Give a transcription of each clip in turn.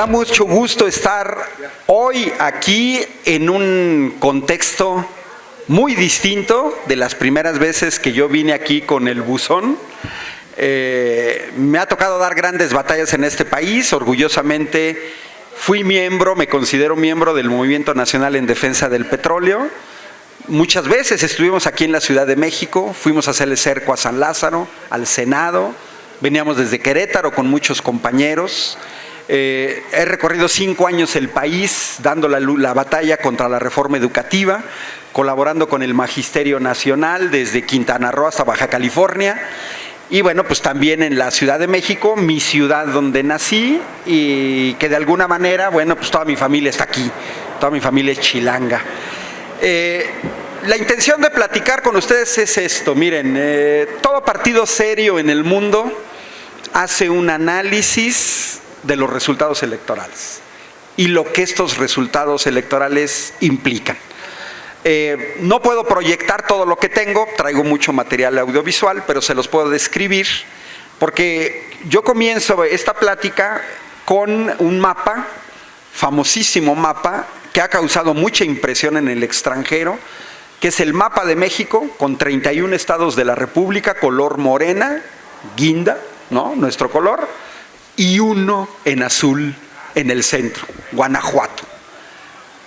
da mucho gusto estar hoy aquí en un contexto muy distinto de las primeras veces que yo vine aquí con el buzón. Me ha tocado dar grandes batallas en este país. Orgullosamente me considero miembro del Movimiento Nacional en Defensa del Petróleo. Muchas veces estuvimos aquí en la Ciudad de México, fuimos a hacerle cerco a San Lázaro, al Senado, veníamos desde Querétaro con muchos compañeros. He recorrido 5 años el país dando la batalla contra la reforma educativa, colaborando con el Magisterio Nacional desde Quintana Roo hasta Baja California. Y bueno, pues también en la Ciudad de México, mi ciudad donde nací, y que de alguna manera, bueno, pues toda mi familia está aquí, toda mi familia es chilanga. La intención de platicar con ustedes es esto. Miren, todo partido serio en el mundo hace un análisis de los resultados electorales y lo que estos resultados electorales implican. No puedo proyectar todo lo que tengo, traigo mucho material audiovisual, pero se los puedo describir, porque yo comienzo esta plática con un mapa, famosísimo mapa, que ha causado mucha impresión en el extranjero, que es el mapa de México con 31 estados de la República, color morena, guinda, ¿no? Nuestro color, y uno en azul en el centro, Guanajuato.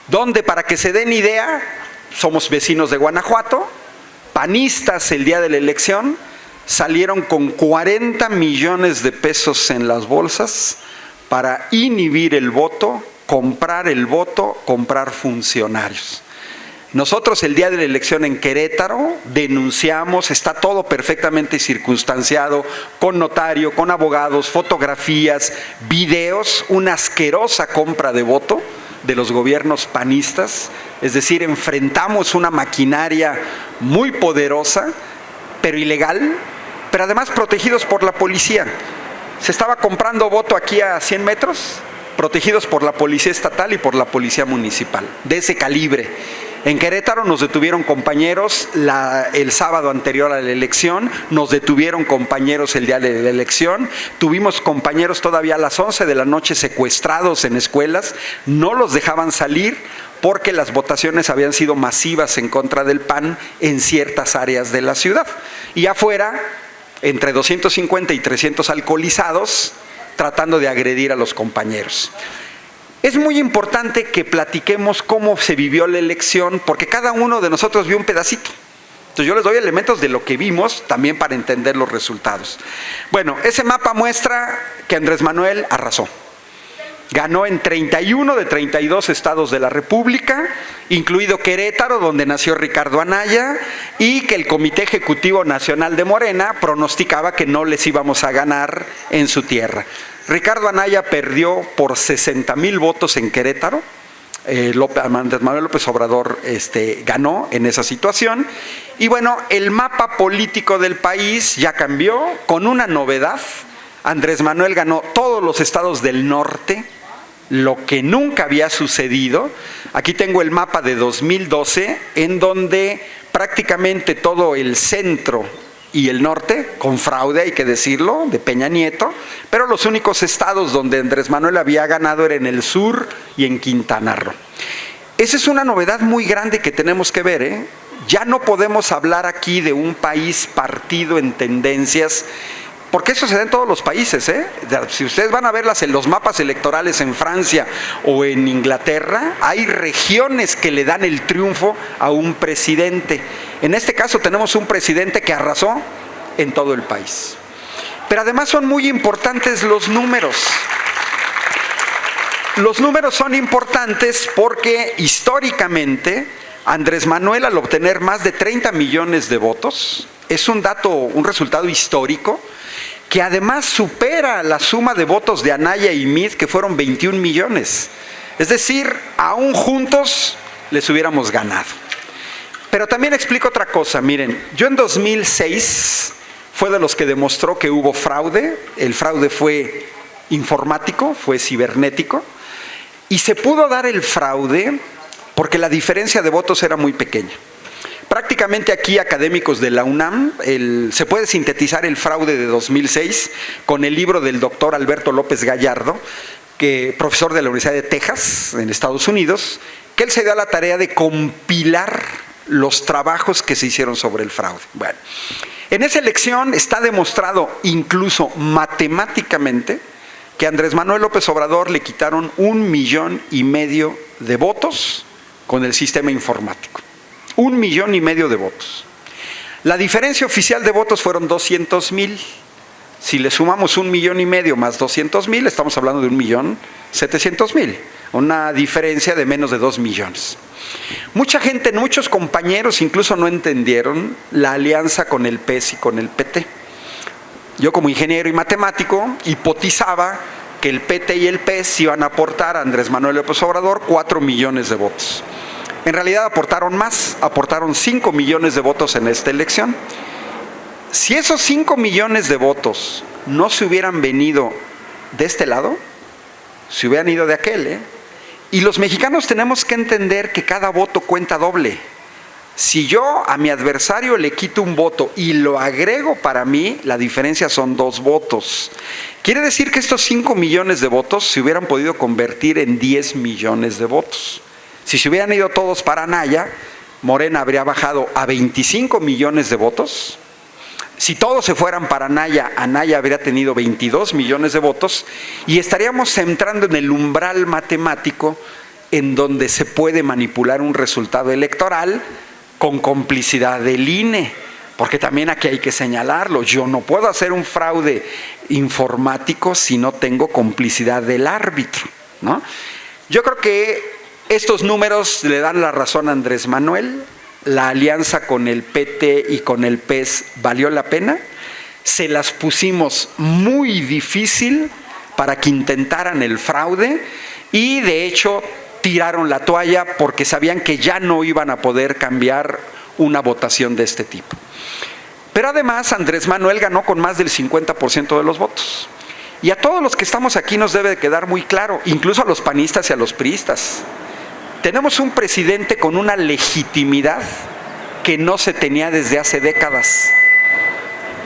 Donde, para que se den idea, somos vecinos de Guanajuato, panistas el día de la elección, salieron con 40 millones de pesos en las bolsas para inhibir el voto, comprar funcionarios. Nosotros el día de la elección en Querétaro denunciamos, está todo perfectamente circunstanciado, con notario, con abogados, fotografías, videos, una asquerosa compra de voto de los gobiernos panistas. Es decir, enfrentamos una maquinaria muy poderosa, pero ilegal, pero además protegidos por la policía. Se estaba comprando voto aquí a 100 metros, protegidos por la policía estatal y por la policía municipal, de ese calibre. En Querétaro nos detuvieron compañeros el sábado anterior a la elección, nos detuvieron compañeros el día de la elección, tuvimos compañeros todavía a las 11 de la noche secuestrados en escuelas, no los dejaban salir porque las votaciones habían sido masivas en contra del PAN en ciertas áreas de la ciudad. Y afuera, entre 250 y 300 alcoholizados, tratando de agredir a los compañeros. Es muy importante que platiquemos cómo se vivió la elección, porque cada uno de nosotros vio un pedacito. Entonces yo les doy elementos de lo que vimos también para entender los resultados. Bueno, ese mapa muestra que Andrés Manuel arrasó. Ganó en 31 de 32 estados de la República, incluido Querétaro, donde nació Ricardo Anaya, y que el Comité Ejecutivo Nacional de Morena pronosticaba que no les íbamos a ganar en su tierra. Ricardo Anaya perdió por 60,000 votos en Querétaro. Andrés Manuel López Obrador ganó en esa situación. Y bueno, el mapa político del país ya cambió con una novedad. Andrés Manuel ganó todos los estados del norte, lo que nunca había sucedido. Aquí tengo el mapa de 2012, en donde prácticamente todo el centro y el norte, con fraude, hay que decirlo, de Peña Nieto, pero los únicos estados donde Andrés Manuel había ganado eran en el sur y en Quintana Roo. Esa es una novedad muy grande que tenemos que ver, ¿eh? Ya no podemos hablar aquí de un país partido en tendencias, porque eso se da en todos los países, ¿eh? Si ustedes van a ver los mapas electorales en Francia o en Inglaterra, hay regiones que le dan el triunfo a un presidente. En este caso tenemos un presidente que arrasó en todo el país. Pero además son muy importantes los números. Los números son importantes porque históricamente Andrés Manuel, al obtener más de 30 millones de votos, es un resultado histórico, que además supera la suma de votos de Anaya y Meade, que fueron 21 millones. Es decir, aún juntos les hubiéramos ganado. Pero también explico otra cosa. Miren, yo en 2006 fue de los que demostró que hubo fraude. El fraude fue informático, fue cibernético, y se pudo dar el fraude porque la diferencia de votos era muy pequeña. Prácticamente aquí académicos de la UNAM, se puede sintetizar el fraude de 2006 con el libro del doctor Alberto López Gallardo, profesor de la Universidad de Texas, en Estados Unidos, que él se dio a la tarea de compilar los trabajos que se hicieron sobre el fraude. Bueno, en esa elección está demostrado incluso matemáticamente que a Andrés Manuel López Obrador le quitaron 1,5 millones de votos con el sistema informático. 1,5 millones de votos. La diferencia oficial de votos fueron 200,000. Si le sumamos 1,5 millones más 200,000, estamos hablando de 1,700,000. Una diferencia de menos de 2 millones. Mucha gente, muchos compañeros incluso no entendieron la alianza con el PES y con el PT. Yo como ingeniero y matemático hipotizaba que el PT y el PES iban a aportar a Andrés Manuel López Obrador 4 millones de votos. En realidad aportaron más, aportaron 5 millones de votos en esta elección. Si esos 5 millones de votos no se hubieran venido de este lado, se hubieran ido de aquel, Y los mexicanos tenemos que entender que cada voto cuenta doble. Si yo a mi adversario le quito un voto y lo agrego para mí, la diferencia son 2 votos. Quiere decir que estos 5 millones de votos se hubieran podido convertir en 10 millones de votos. Si se hubieran ido todos para Anaya, Morena habría bajado a 25 millones de votos. Si todos se fueran para Anaya, Anaya habría tenido 22 millones de votos y estaríamos entrando en el umbral matemático en donde se puede manipular un resultado electoral con complicidad del INE, porque también aquí hay que señalarlo. Yo no puedo hacer un fraude informático si no tengo complicidad del árbitro, ¿no? Yo creo que estos números le dan la razón a Andrés Manuel. La alianza con el PT y con el PES valió la pena. Se las pusimos muy difícil para que intentaran el fraude y de hecho tiraron la toalla porque sabían que ya no iban a poder cambiar una votación de este tipo. Pero además Andrés Manuel ganó con más del 50% de los votos. Y a todos los que estamos aquí nos debe de quedar muy claro, incluso a los panistas y a los priistas. Tenemos un presidente con una legitimidad que no se tenía desde hace décadas.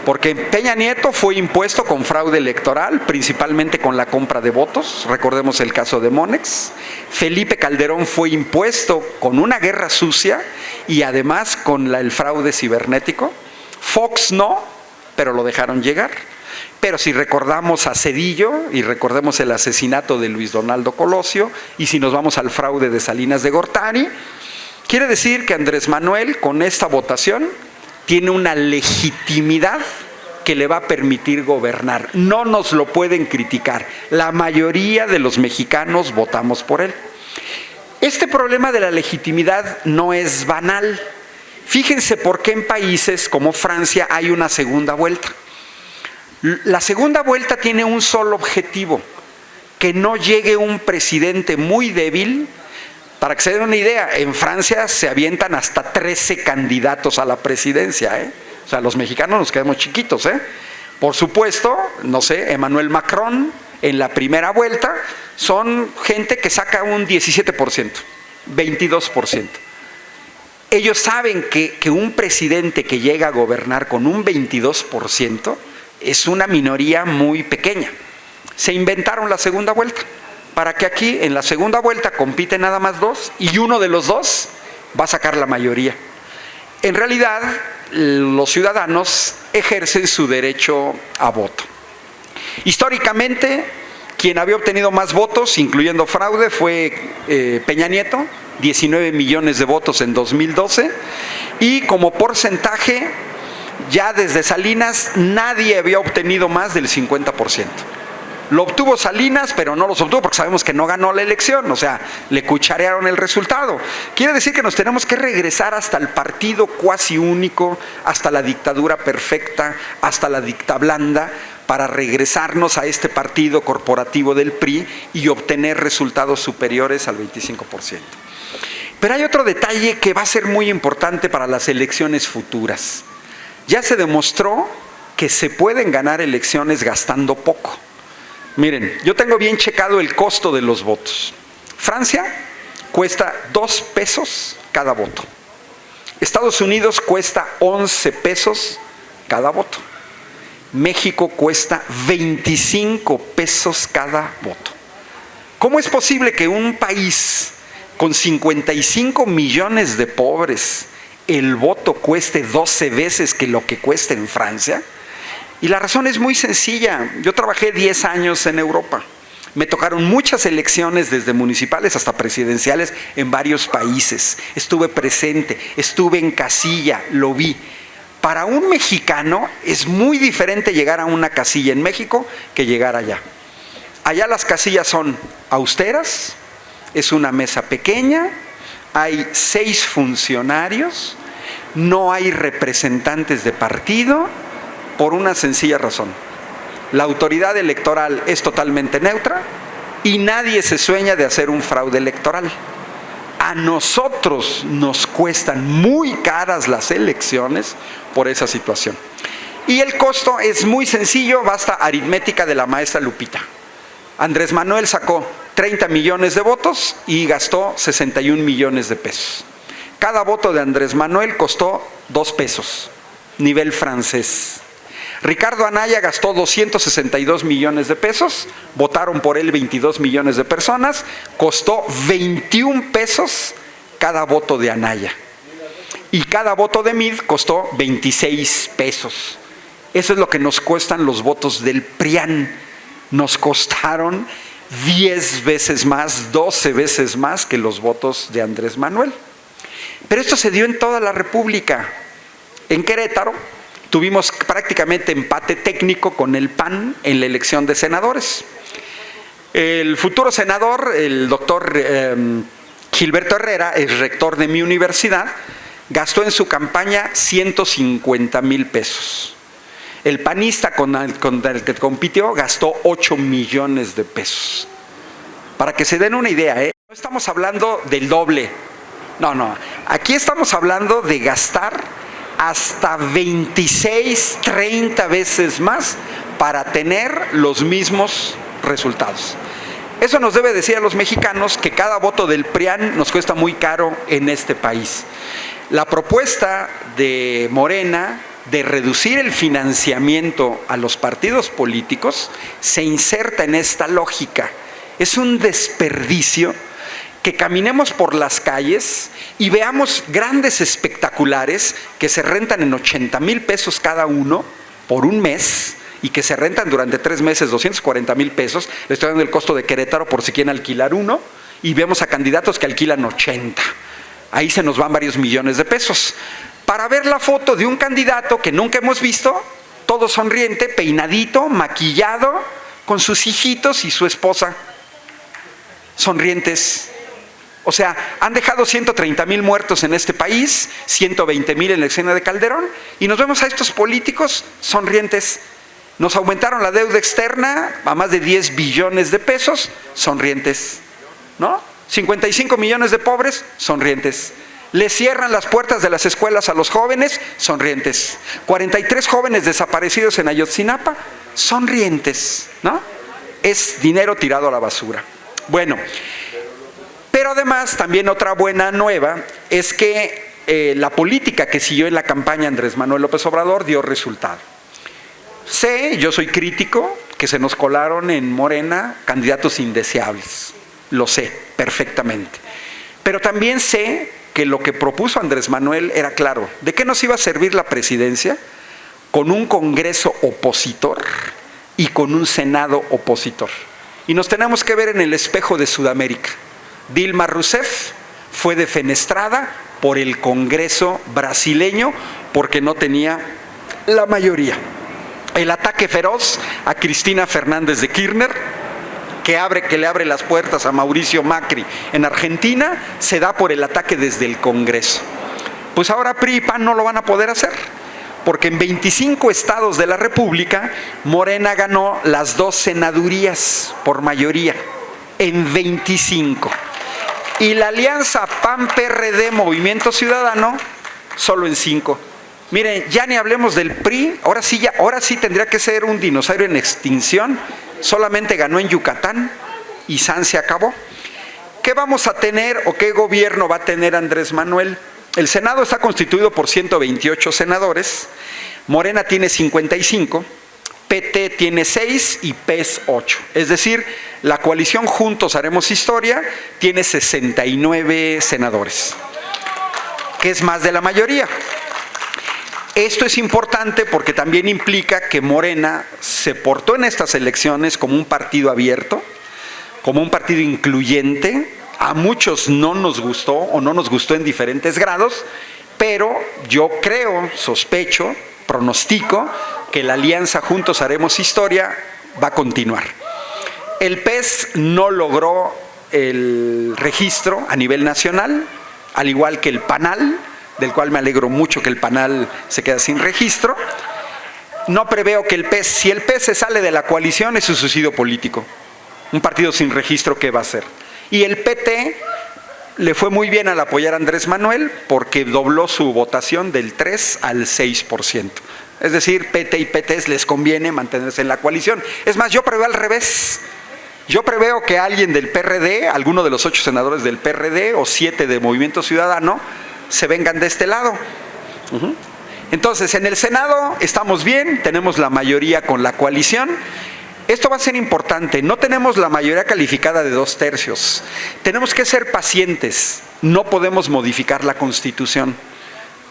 Porque Peña Nieto fue impuesto con fraude electoral, principalmente con la compra de votos. Recordemos el caso de Monex. Felipe Calderón fue impuesto con una guerra sucia y además con el fraude cibernético. Fox no, pero lo dejaron llegar. Pero si recordamos a Zedillo y recordemos el asesinato de Luis Donaldo Colosio, y si nos vamos al fraude de Salinas de Gortari, quiere decir que Andrés Manuel con esta votación tiene una legitimidad que le va a permitir gobernar. No nos lo pueden criticar. La mayoría de los mexicanos votamos por él. Este problema de la legitimidad no es banal. Fíjense por qué en países como Francia hay una segunda vuelta. La segunda vuelta tiene un solo objetivo: que no llegue un presidente muy débil. Para que se den una idea, en Francia se avientan hasta 13 candidatos a la presidencia, O sea, los mexicanos nos quedamos chiquitos, Por supuesto, no sé, Emmanuel Macron en la primera vuelta son gente que saca un 17%, 22%. Ellos saben que un presidente que llega a gobernar con un 22% es una minoría muy pequeña. Se inventaron la segunda vuelta para que aquí en la segunda vuelta compiten nada más 2 y uno de los 2 va a sacar la mayoría. En realidad, los ciudadanos ejercen su derecho a voto. Históricamente, quien había obtenido más votos, incluyendo fraude, fue Peña Nieto, 19 millones de votos en 2012, y como porcentaje, ya desde Salinas nadie había obtenido más del 50%. Lo obtuvo Salinas, pero no los obtuvo porque sabemos que no ganó la elección, o sea, le cucharearon el resultado. Quiere decir que nos tenemos que regresar hasta el partido cuasi único, hasta la dictadura perfecta, hasta la dictablanda, para regresarnos a este partido corporativo del PRI y obtener resultados superiores al 25%. Pero hay otro detalle que va a ser muy importante para las elecciones futuras. Ya se demostró que se pueden ganar elecciones gastando poco. Miren, yo tengo bien checado el costo de los votos. Francia cuesta 2 pesos cada voto. Estados Unidos cuesta 11 pesos cada voto. México cuesta 25 pesos cada voto. ¿Cómo es posible que un país con 55 millones de pobres el voto cueste 12 veces que lo que cuesta en Francia? Y la razón es muy sencilla. Yo trabajé 10 años en Europa. Me tocaron muchas elecciones, desde municipales hasta presidenciales, en varios países. Estuve presente, estuve en casilla, lo vi. Para un mexicano es muy diferente llegar a una casilla en México que llegar allá. Allá las casillas son austeras, es una mesa pequeña, hay 6 funcionarios, no hay representantes de partido, por una sencilla razón. La autoridad electoral es totalmente neutra y nadie se sueña de hacer un fraude electoral. A nosotros nos cuestan muy caras las elecciones por esa situación. Y el costo es muy sencillo, basta aritmética de la maestra Lupita. Andrés Manuel sacó 30 millones de votos y gastó 61 millones de pesos. Cada voto de Andrés Manuel costó 2 pesos, nivel francés. Ricardo Anaya gastó 262 millones de pesos, votaron por él 22 millones de personas, costó 21 pesos cada voto de Anaya. Y cada voto de Mid costó 26 pesos. Eso es lo que nos cuestan los votos del PRIAN. Nos costaron 10 veces más, 12 veces más que los votos de Andrés Manuel. Pero esto se dio en toda la República. En Querétaro tuvimos prácticamente empate técnico con el PAN en la elección de senadores. El futuro senador, el doctor Gilberto Herrera, es rector de mi universidad, gastó en su campaña 150,000 pesos. El panista con el que compitió gastó 8 millones de pesos. Para que se den una idea, no estamos hablando del doble. No. Aquí estamos hablando de gastar hasta 26, 30 veces más para tener los mismos resultados. Eso nos debe decir a los mexicanos que cada voto del PRIAN nos cuesta muy caro en este país. La propuesta de Morena de reducir el financiamiento a los partidos políticos se inserta en esta lógica. Es un desperdicio que caminemos por las calles y veamos grandes espectaculares que se rentan en 80,000 pesos cada uno por un mes y que se rentan durante 3 meses 240,000 pesos. Le estoy dando el costo de Querétaro por si quieren alquilar uno, y vemos a candidatos que alquilan 80. Ahí se nos van varios millones de pesos. Para ver la foto de un candidato que nunca hemos visto, todo sonriente, peinadito, maquillado, con sus hijitos y su esposa, sonrientes. O sea, han dejado 130,000 muertos en este país, 120,000 en la escena de Calderón, y nos vemos a estos políticos sonrientes. Nos aumentaron la deuda externa a más de 10 billones de pesos, sonrientes, ¿no? 55 millones de pobres, sonrientes. Le cierran las puertas de las escuelas a los jóvenes, sonrientes. 43 jóvenes desaparecidos en Ayotzinapa, sonrientes, ¿no? Es dinero tirado a la basura. Bueno, pero además también otra buena nueva es que la política que siguió en la campaña Andrés Manuel López Obrador dio resultado. Yo soy crítico que se nos colaron en Morena candidatos indeseables, lo sé perfectamente, pero también sé que lo que propuso Andrés Manuel era claro. ¿De qué nos iba a servir la presidencia? Con un Congreso opositor y con un Senado opositor. Y nos tenemos que ver en el espejo de Sudamérica. Dilma Rousseff fue defenestrada por el Congreso brasileño porque no tenía la mayoría. El ataque feroz a Cristina Fernández de Kirchner, que le abre las puertas a Mauricio Macri en Argentina, se da por el ataque desde el Congreso. Pues ahora PRI y PAN no lo van a poder hacer, porque en 25 estados de la República Morena ganó las 2 senadurías por mayoría, en 25. Y la alianza PAN-PRD-Movimiento Ciudadano solo en 5. Miren, ya ni hablemos del PRI, ahora sí tendría que ser un dinosaurio en extinción. Solamente ganó en Yucatán y san se acabó. ¿Qué vamos a tener o qué gobierno va a tener Andrés Manuel? El Senado está constituido por 128 senadores, Morena tiene 55 PT tiene 6 y PES 8. Es decir, la coalición Juntos Haremos Historia tiene 69 senadores, que es más de la mayoría. Esto es importante porque también implica que Morena se portó en estas elecciones como un partido abierto, como un partido incluyente. A muchos no nos gustó o no nos gustó en diferentes grados, pero yo creo, sospecho, pronostico que la alianza Juntos Haremos Historia va a continuar. El PES no logró el registro a nivel nacional, al igual que el PANAL, del cual me alegro mucho que el PANAL se queda sin registro. No preveo que el PES, si el PES se sale de la coalición, es un suicidio político. Un partido sin registro, ¿qué va a hacer? Y el PT le fue muy bien al apoyar a Andrés Manuel porque dobló su votación del 3 al 6%. Es decir, PT y PT les conviene mantenerse en la coalición. Es más, yo preveo al revés. Yo preveo que alguien del PRD, alguno de los 8 senadores del PRD o 7 de Movimiento Ciudadano, se vengan de este lado. Entonces, en el Senado estamos bien, tenemos la mayoría con la coalición. Esto va a ser importante, no tenemos la mayoría calificada de 2/3. Tenemos que ser pacientes, no podemos modificar la Constitución.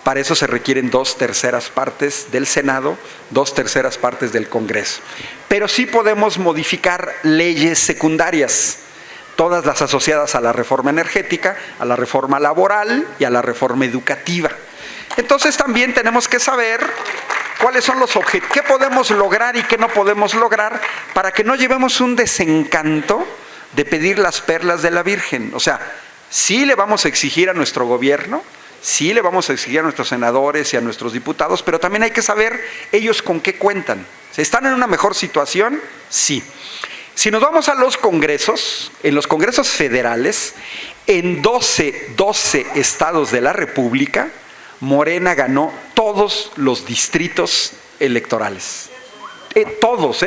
Para eso se requieren 2/3 partes del Senado, 2/3 partes del Congreso. Pero sí podemos modificar leyes secundarias, todas las asociadas a la reforma energética, a la reforma laboral y a la reforma educativa. Entonces también tenemos que saber cuáles son los objetivos, qué podemos lograr y qué no podemos lograr para que no llevemos un desencanto de pedir las perlas de la Virgen. O sea, sí le vamos a exigir a nuestro gobierno, sí le vamos a exigir a nuestros senadores y a nuestros diputados, pero también hay que saber ellos con qué cuentan. ¿Están en una mejor situación? Sí. Si nos vamos a los congresos, en los congresos federales, en 12 estados de la República, Morena ganó todos los distritos electorales. Todos,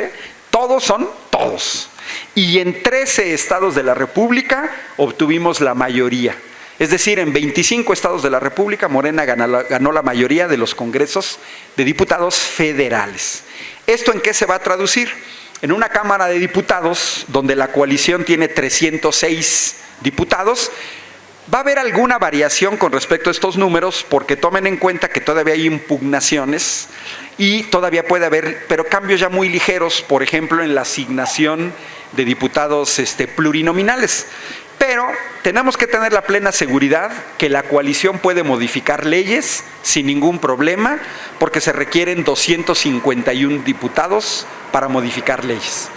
todos son todos. Y en 13 estados de la República obtuvimos la mayoría. Es decir, en 25 estados de la República, Morena ganó la mayoría de los congresos de diputados federales. ¿Esto en qué se va a traducir? En una Cámara de Diputados, donde la coalición tiene 306 diputados, va a haber alguna variación con respecto a estos números, porque tomen en cuenta que todavía hay impugnaciones y todavía puede haber, pero cambios ya muy ligeros, por ejemplo, en la asignación de diputados plurinominales. Pero tenemos que tener la plena seguridad que la coalición puede modificar leyes sin ningún problema, porque se requieren 251 diputados para modificar leyes.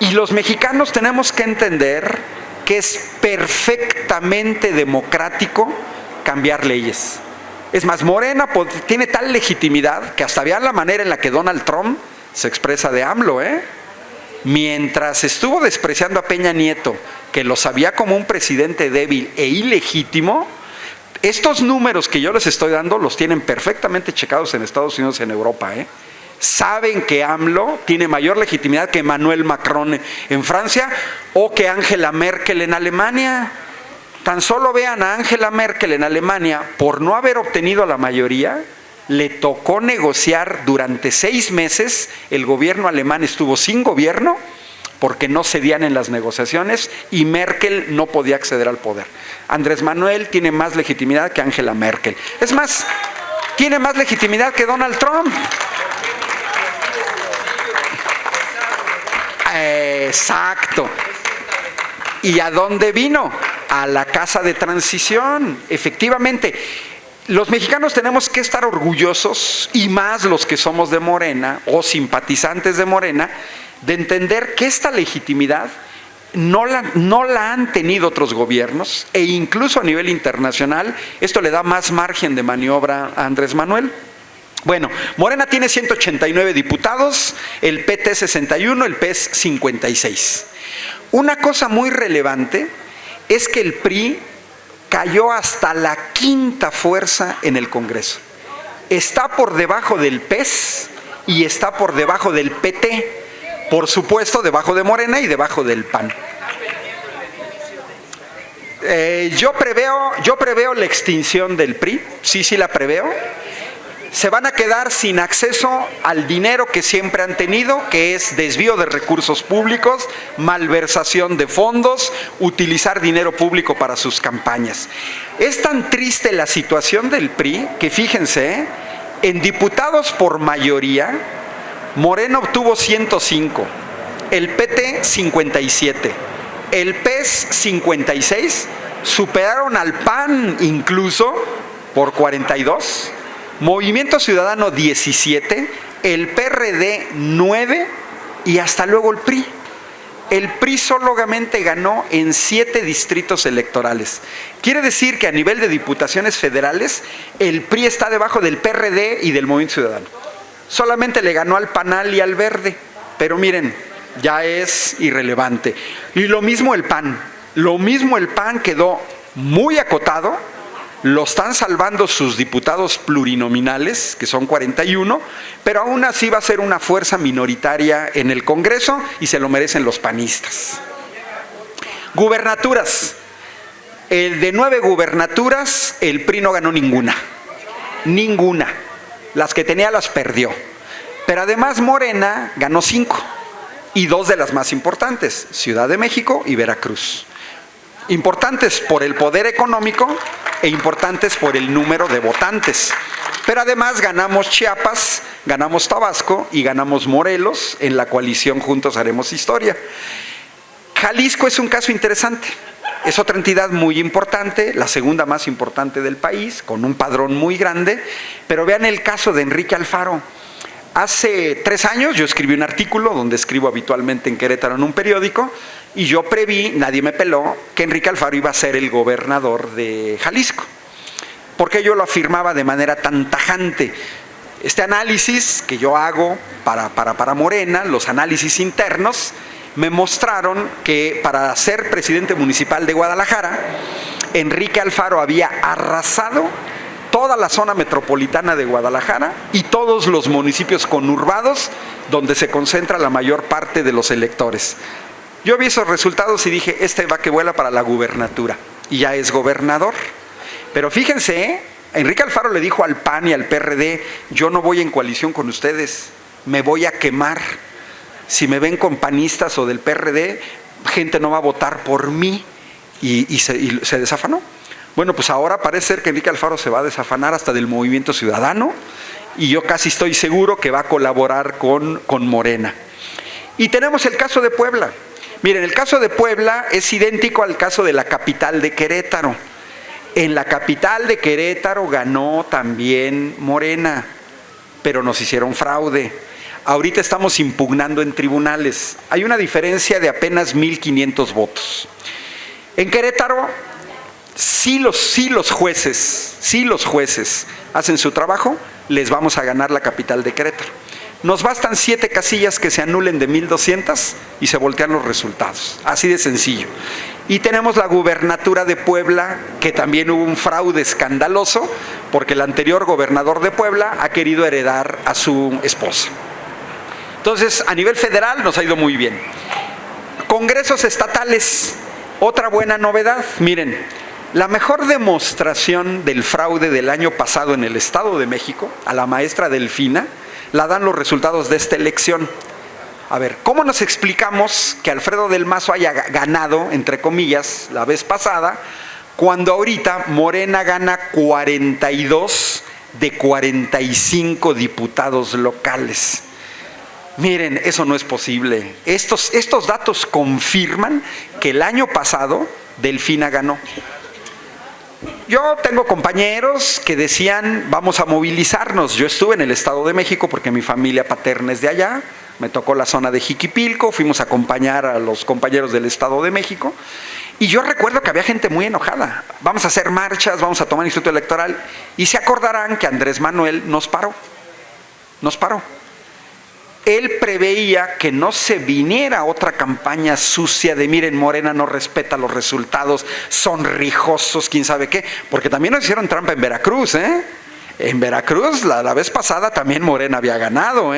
Y los mexicanos tenemos que entender que es perfectamente democrático cambiar leyes. Es más, Morena tiene tal legitimidad que hasta vean la manera en la que Donald Trump se expresa de AMLO, Mientras estuvo despreciando a Peña Nieto, que lo sabía como un presidente débil e ilegítimo, estos números que yo les estoy dando los tienen perfectamente checados en Estados Unidos y en Europa, Saben que AMLO tiene mayor legitimidad que Emmanuel Macron en Francia o que Angela Merkel en Alemania. Tan solo vean a Angela Merkel en Alemania, por no haber obtenido la mayoría, le tocó negociar durante 6 meses, el gobierno alemán estuvo sin gobierno porque no cedían en las negociaciones y Merkel no podía acceder al poder. Andrés Manuel tiene más legitimidad que Angela Merkel. Es más, tiene más legitimidad que Donald Trump. Exacto. ¿Y a dónde vino? A la casa de transición, efectivamente. Los mexicanos tenemos que estar orgullosos, y más los que somos de Morena o simpatizantes de Morena, de entender que esta legitimidad no la han tenido otros gobiernos, e incluso a nivel internacional esto le da más margen de maniobra a Andrés Manuel. Bueno, Morena tiene 189 diputados, el PT 61, el PES 56. Una cosa muy relevante es que el PRI cayó hasta la 5ª fuerza en el Congreso. Está por debajo del PES y está por debajo del PT, por supuesto debajo de Morena y debajo del PAN. Yo preveo la extinción del PRI, sí la preveo. se van a quedar sin acceso al dinero que siempre han tenido, que es desvío de recursos públicos, malversación de fondos, utilizar dinero público para sus campañas. Es tan triste la situación del PRI que fíjense, en diputados por mayoría, Morena obtuvo 105, el PT 57, el PES 56, superaron al PAN incluso por 42, Movimiento Ciudadano 17, el PRD 9 y hasta luego el PRI. El PRI solamente ganó en 7 distritos electorales. Quiere decir que a nivel de diputaciones federales, el PRI está debajo del PRD y del Movimiento Ciudadano. Solamente le ganó al PANAL y al Verde, pero miren, ya es irrelevante. Y lo mismo el PAN. Lo mismo el PAN quedó muy acotado. Lo están salvando sus diputados plurinominales, que son 41, pero aún así va a ser una fuerza minoritaria en el Congreso y se lo merecen los panistas. Gubernaturas. De 9 gubernaturas, el PRI no ganó ninguna. Ninguna. Las que tenía las perdió. Pero además Morena ganó 5. Y 2 de las más importantes, Ciudad de México y Veracruz. Importantes por el poder económico e importantes por el número de votantes. Pero además ganamos Chiapas, ganamos Tabasco y ganamos Morelos. En la coalición Juntos Haremos Historia. Jalisco es un caso interesante. Es otra entidad muy importante, la segunda más importante del país, con un padrón muy grande. Pero vean el caso de Enrique Alfaro. Hace 3 años yo escribí un artículo donde escribo habitualmente en Querétaro en un periódico y yo preví, nadie me peló, que Enrique Alfaro iba a ser el gobernador de Jalisco. ¿Por qué yo lo afirmaba de manera tan tajante? Este análisis que yo hago para Morena, los análisis internos, me mostraron que para ser presidente municipal de Guadalajara, Enrique Alfaro había arrasado toda la zona metropolitana de Guadalajara y todos los municipios conurbados donde se concentra la mayor parte de los electores. Yo vi esos resultados y dije, este va que vuela para la gubernatura. Y ya es gobernador. Pero fíjense, Enrique Alfaro le dijo al PAN y al PRD, yo no voy en coalición con ustedes, me voy a quemar. Si me ven con panistas o del PRD, gente no va a votar por mí. Y se desafanó. Bueno, pues ahora parece ser que Enrique Alfaro se va a desafanar hasta del Movimiento Ciudadano y yo casi estoy seguro que va a colaborar con Morena. Y tenemos el caso de Puebla. Miren, el caso de Puebla es idéntico al caso de la capital de Querétaro. En la capital de Querétaro ganó también Morena, pero nos hicieron fraude. Ahorita estamos impugnando en tribunales. Hay una diferencia de apenas 1,500 votos. En Querétaro, si los jueces hacen su trabajo, les vamos a ganar la capital de Querétaro. Nos bastan 7 casillas que se anulen de 1,200 y se voltean los resultados. Así de sencillo. Y tenemos la gubernatura de Puebla, que también hubo un fraude escandaloso, porque el anterior gobernador de Puebla ha querido heredar a su esposa. Entonces, a nivel federal nos ha ido muy bien. Congresos estatales, otra buena novedad. Miren, la mejor demostración del fraude del año pasado en el Estado de México, a la maestra Delfina, la dan los resultados de esta elección. A ver, ¿cómo nos explicamos que Alfredo del Mazo haya ganado, entre comillas, la vez pasada, cuando ahorita Morena gana 42 de 45 diputados locales? Miren, eso no es posible. Estos datos confirman que el año pasado Delfina ganó. Yo tengo compañeros que decían, vamos a movilizarnos. Yo estuve en el Estado de México porque mi familia paterna es de allá. Me tocó la zona de Jiquipilco, fuimos a acompañar a los compañeros del Estado de México. Y yo recuerdo que había gente muy enojada. Vamos a hacer marchas, vamos a tomar el Instituto Electoral. Y se acordarán que Andrés Manuel nos paró. Él preveía que no se viniera otra campaña sucia de miren, Morena no respeta los resultados, son rijosos, quién sabe qué, porque también nos hicieron trampa en Veracruz, En Veracruz la vez pasada también Morena había ganado,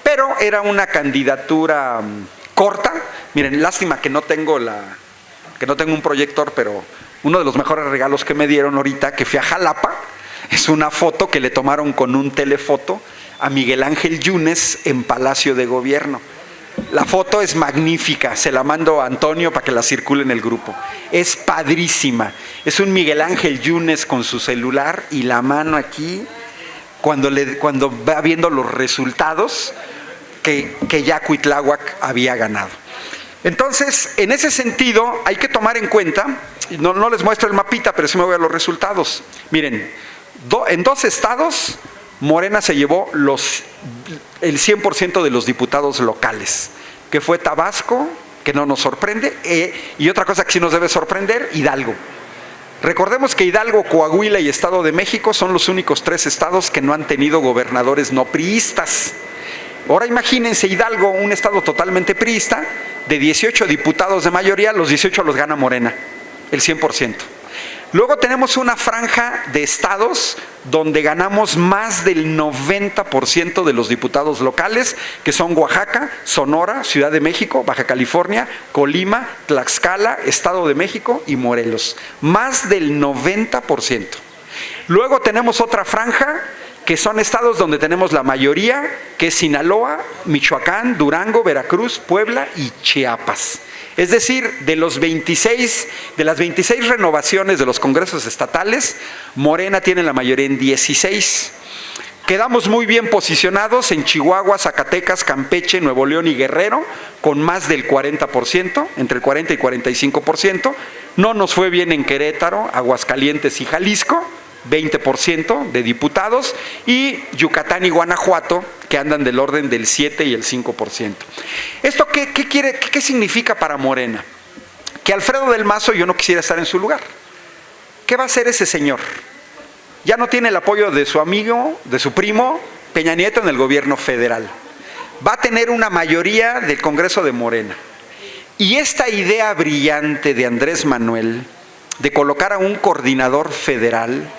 Pero era una candidatura corta. Miren, lástima que no tengo un proyector, pero uno de los mejores regalos que me dieron ahorita, que fui a Jalapa, Es una foto que le tomaron con un telefoto a Miguel Ángel Yunes en Palacio de Gobierno. La foto es magnífica, se la mando a Antonio para que la circule en el grupo. Es padrísima. Es un Miguel Ángel Yunes con su celular y la mano aquí, cuando va viendo los resultados que ya Cuitláhuac había ganado. Entonces, en ese sentido, hay que tomar en cuenta, no les muestro el mapita, pero sí me voy a los resultados. Miren, en 2 estados, Morena se llevó el 100% de los diputados locales, que fue Tabasco, que no nos sorprende, y otra cosa que sí nos debe sorprender, Hidalgo. Recordemos que Hidalgo, Coahuila y Estado de México son los únicos 3 estados que no han tenido gobernadores no priistas. Ahora imagínense Hidalgo, un estado totalmente priista, de 18 diputados de mayoría, los 18 los gana Morena, el 100%. Luego tenemos una franja de estados donde ganamos más del 90% de los diputados locales, que son Oaxaca, Sonora, Ciudad de México, Baja California, Colima, Tlaxcala, Estado de México y Morelos. Más del 90%. Luego tenemos otra franja que son estados donde tenemos la mayoría, que es Sinaloa, Michoacán, Durango, Veracruz, Puebla y Chiapas. Es decir, de las 26 renovaciones de los congresos estatales, Morena tiene la mayoría en 16. Quedamos muy bien posicionados en Chihuahua, Zacatecas, Campeche, Nuevo León y Guerrero, con más del 40%, entre el 40 y 45%. No nos fue bien en Querétaro, Aguascalientes y Jalisco, 20% de diputados, y Yucatán y Guanajuato, que andan del orden del 7 y el 5%. ¿Esto qué significa para Morena? Que Alfredo del Mazo, yo no quisiera estar en su lugar. ¿Qué va a hacer ese señor? Ya no tiene el apoyo de su amigo, de su primo, Peña Nieto en el gobierno federal. Va a tener una mayoría del Congreso de Morena. Y esta idea brillante de Andrés Manuel, de colocar a un coordinador federal,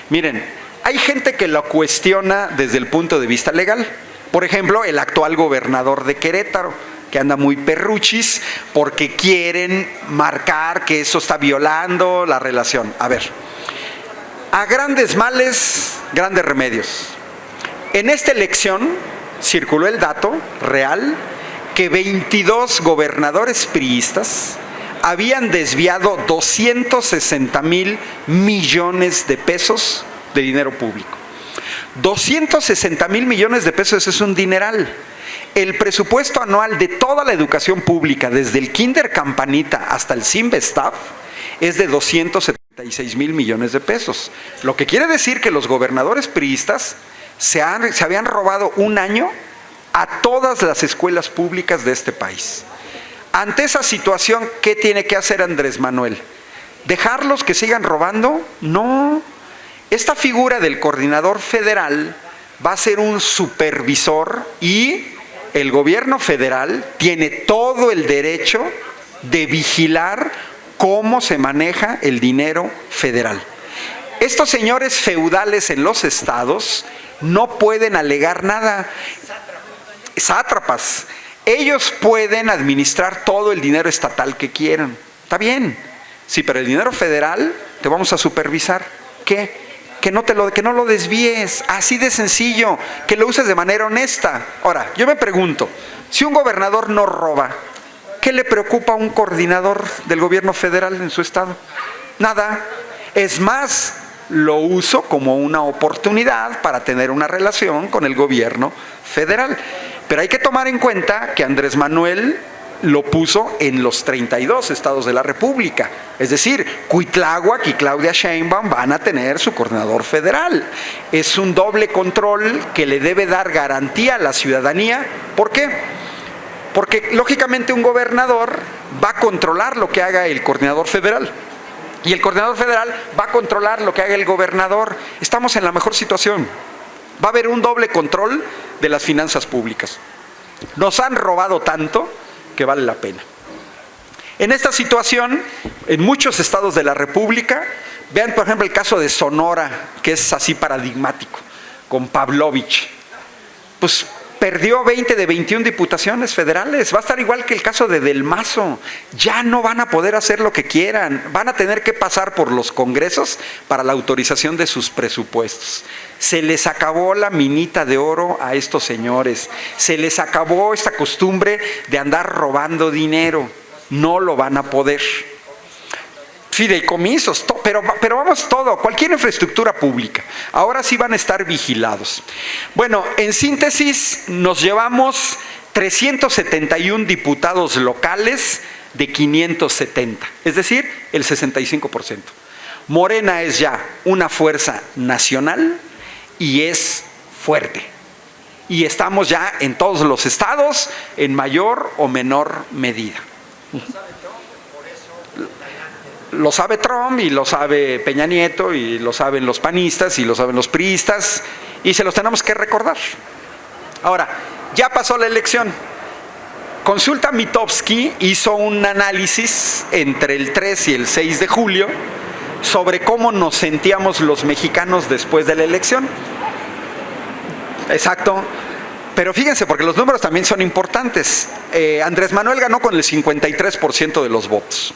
miren, hay gente que lo cuestiona desde el punto de vista legal. Por ejemplo, el actual gobernador de Querétaro, que anda muy perruchis porque quieren marcar que eso está violando la relación. A ver, a grandes males, grandes remedios. En esta elección circuló el dato real que 22 gobernadores priistas habían desviado 260,000 millones de pesos de dinero público. 260,000 millones de pesos es un dineral. El presupuesto anual de toda la educación pública, desde el Kinder Campanita hasta el Sinvestav, es de 276,000 millones de pesos. Lo que quiere decir que los gobernadores priistas se habían robado un año a todas las escuelas públicas de este país. Ante esa situación, ¿qué tiene que hacer Andrés Manuel? ¿Dejarlos que sigan robando? No. Esta figura del coordinador federal va a ser un supervisor y el gobierno federal tiene todo el derecho de vigilar cómo se maneja el dinero federal. Estos señores feudales en los estados no pueden alegar nada. Sátrapas. Ellos pueden administrar todo el dinero estatal que quieran. Está bien. Sí, pero el dinero federal te vamos a supervisar. ¿Qué? Que no lo desvíes. Así de sencillo. Que lo uses de manera honesta. Ahora, yo me pregunto, si un gobernador no roba, ¿qué le preocupa a un coordinador del gobierno federal en su estado? Nada. Es más, lo uso como una oportunidad para tener una relación con el gobierno federal. Pero hay que tomar en cuenta que Andrés Manuel lo puso en los 32 estados de la República. Es decir, Cuitláhuac y Claudia Sheinbaum van a tener su coordinador federal. Es un doble control que le debe dar garantía a la ciudadanía. ¿Por qué? Porque lógicamente un gobernador va a controlar lo que haga el coordinador federal. Y el coordinador federal va a controlar lo que haga el gobernador. Estamos en la mejor situación. Va a haber un doble control de las finanzas públicas. Nos han robado tanto que vale la pena. En esta situación, en muchos estados de la República, vean por ejemplo el caso de Sonora, que es así paradigmático, con Pavlovich. Pues Perdió 20 de 21 diputaciones federales. Va a estar igual que el caso de Del Mazo. Ya no van a poder hacer lo que quieran. Van a tener que pasar por los congresos para la autorización de sus presupuestos. Se les acabó la minita de oro a estos señores. Se les acabó esta costumbre de andar robando dinero. No lo van a poder. Fideicomisos, pero vamos todo, cualquier infraestructura pública. Ahora sí van a estar vigilados. Bueno, en síntesis, nos llevamos 371 diputados locales de 570, es decir, el 65%. Morena es ya una fuerza nacional y es fuerte. Y estamos ya en todos los estados en mayor o menor medida. Lo sabe Trump y lo sabe Peña Nieto y lo saben los panistas y lo saben los priistas y se los tenemos que recordar. Ahora, ya pasó la elección. Consulta Mitofsky hizo un análisis entre el 3 y el 6 de julio sobre cómo nos sentíamos los mexicanos después de la elección. Exacto. Pero fíjense, porque los números también son importantes. Andrés Manuel ganó con el 53% de los votos.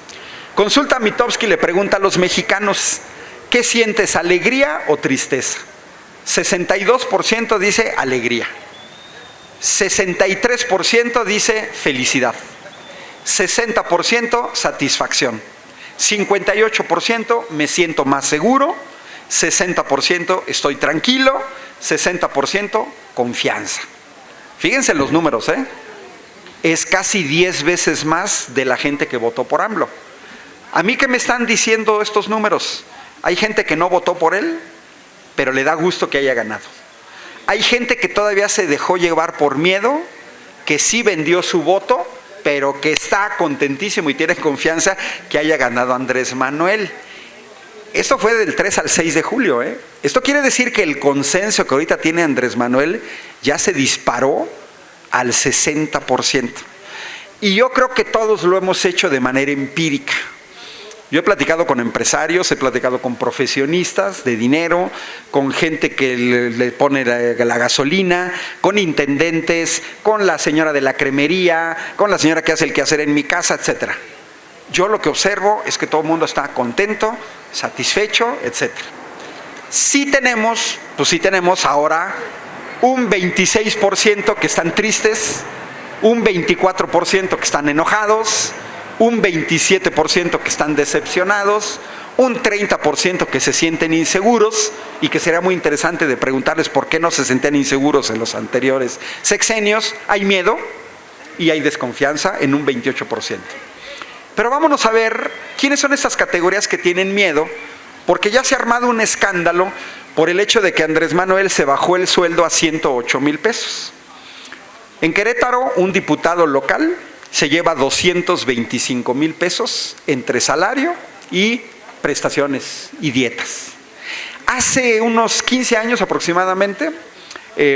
Consulta Mitofsky le pregunta a los mexicanos, ¿qué sientes, alegría o tristeza? 62% dice alegría, 63% dice felicidad, 60% satisfacción, 58% me siento más seguro, 60% estoy tranquilo, 60% confianza. Fíjense los números, es casi 10 veces más de la gente que votó por AMLO. ¿A mí qué me están diciendo estos números? Hay gente que no votó por él, pero le da gusto que haya ganado. Hay gente que todavía se dejó llevar por miedo, que sí vendió su voto, pero que está contentísimo y tiene confianza que haya ganado Andrés Manuel. Esto fue del 3 al 6 de julio. Esto quiere decir que el consenso que ahorita tiene Andrés Manuel ya se disparó al 60%. Y yo creo que todos lo hemos hecho de manera empírica. Yo he platicado con empresarios, he platicado con profesionistas de dinero, con gente que le pone la gasolina, con intendentes, con la señora de la cremería, con la señora que hace el quehacer en mi casa, etc. Yo lo que observo es que todo el mundo está contento, satisfecho, etc. Sí tenemos ahora un 26% que están tristes, un 24% que están enojados, un 27% que están decepcionados, un 30% que se sienten inseguros y que sería muy interesante de preguntarles por qué no se sentían inseguros en los anteriores sexenios. Hay miedo y hay desconfianza en un 28%. Pero vámonos a ver quiénes son estas categorías que tienen miedo, porque ya se ha armado un escándalo por el hecho de que Andrés Manuel se bajó el sueldo a 108,000 pesos. En Querétaro, un diputado local se lleva 225,000 pesos entre salario y prestaciones y dietas. Hace unos 15 años aproximadamente,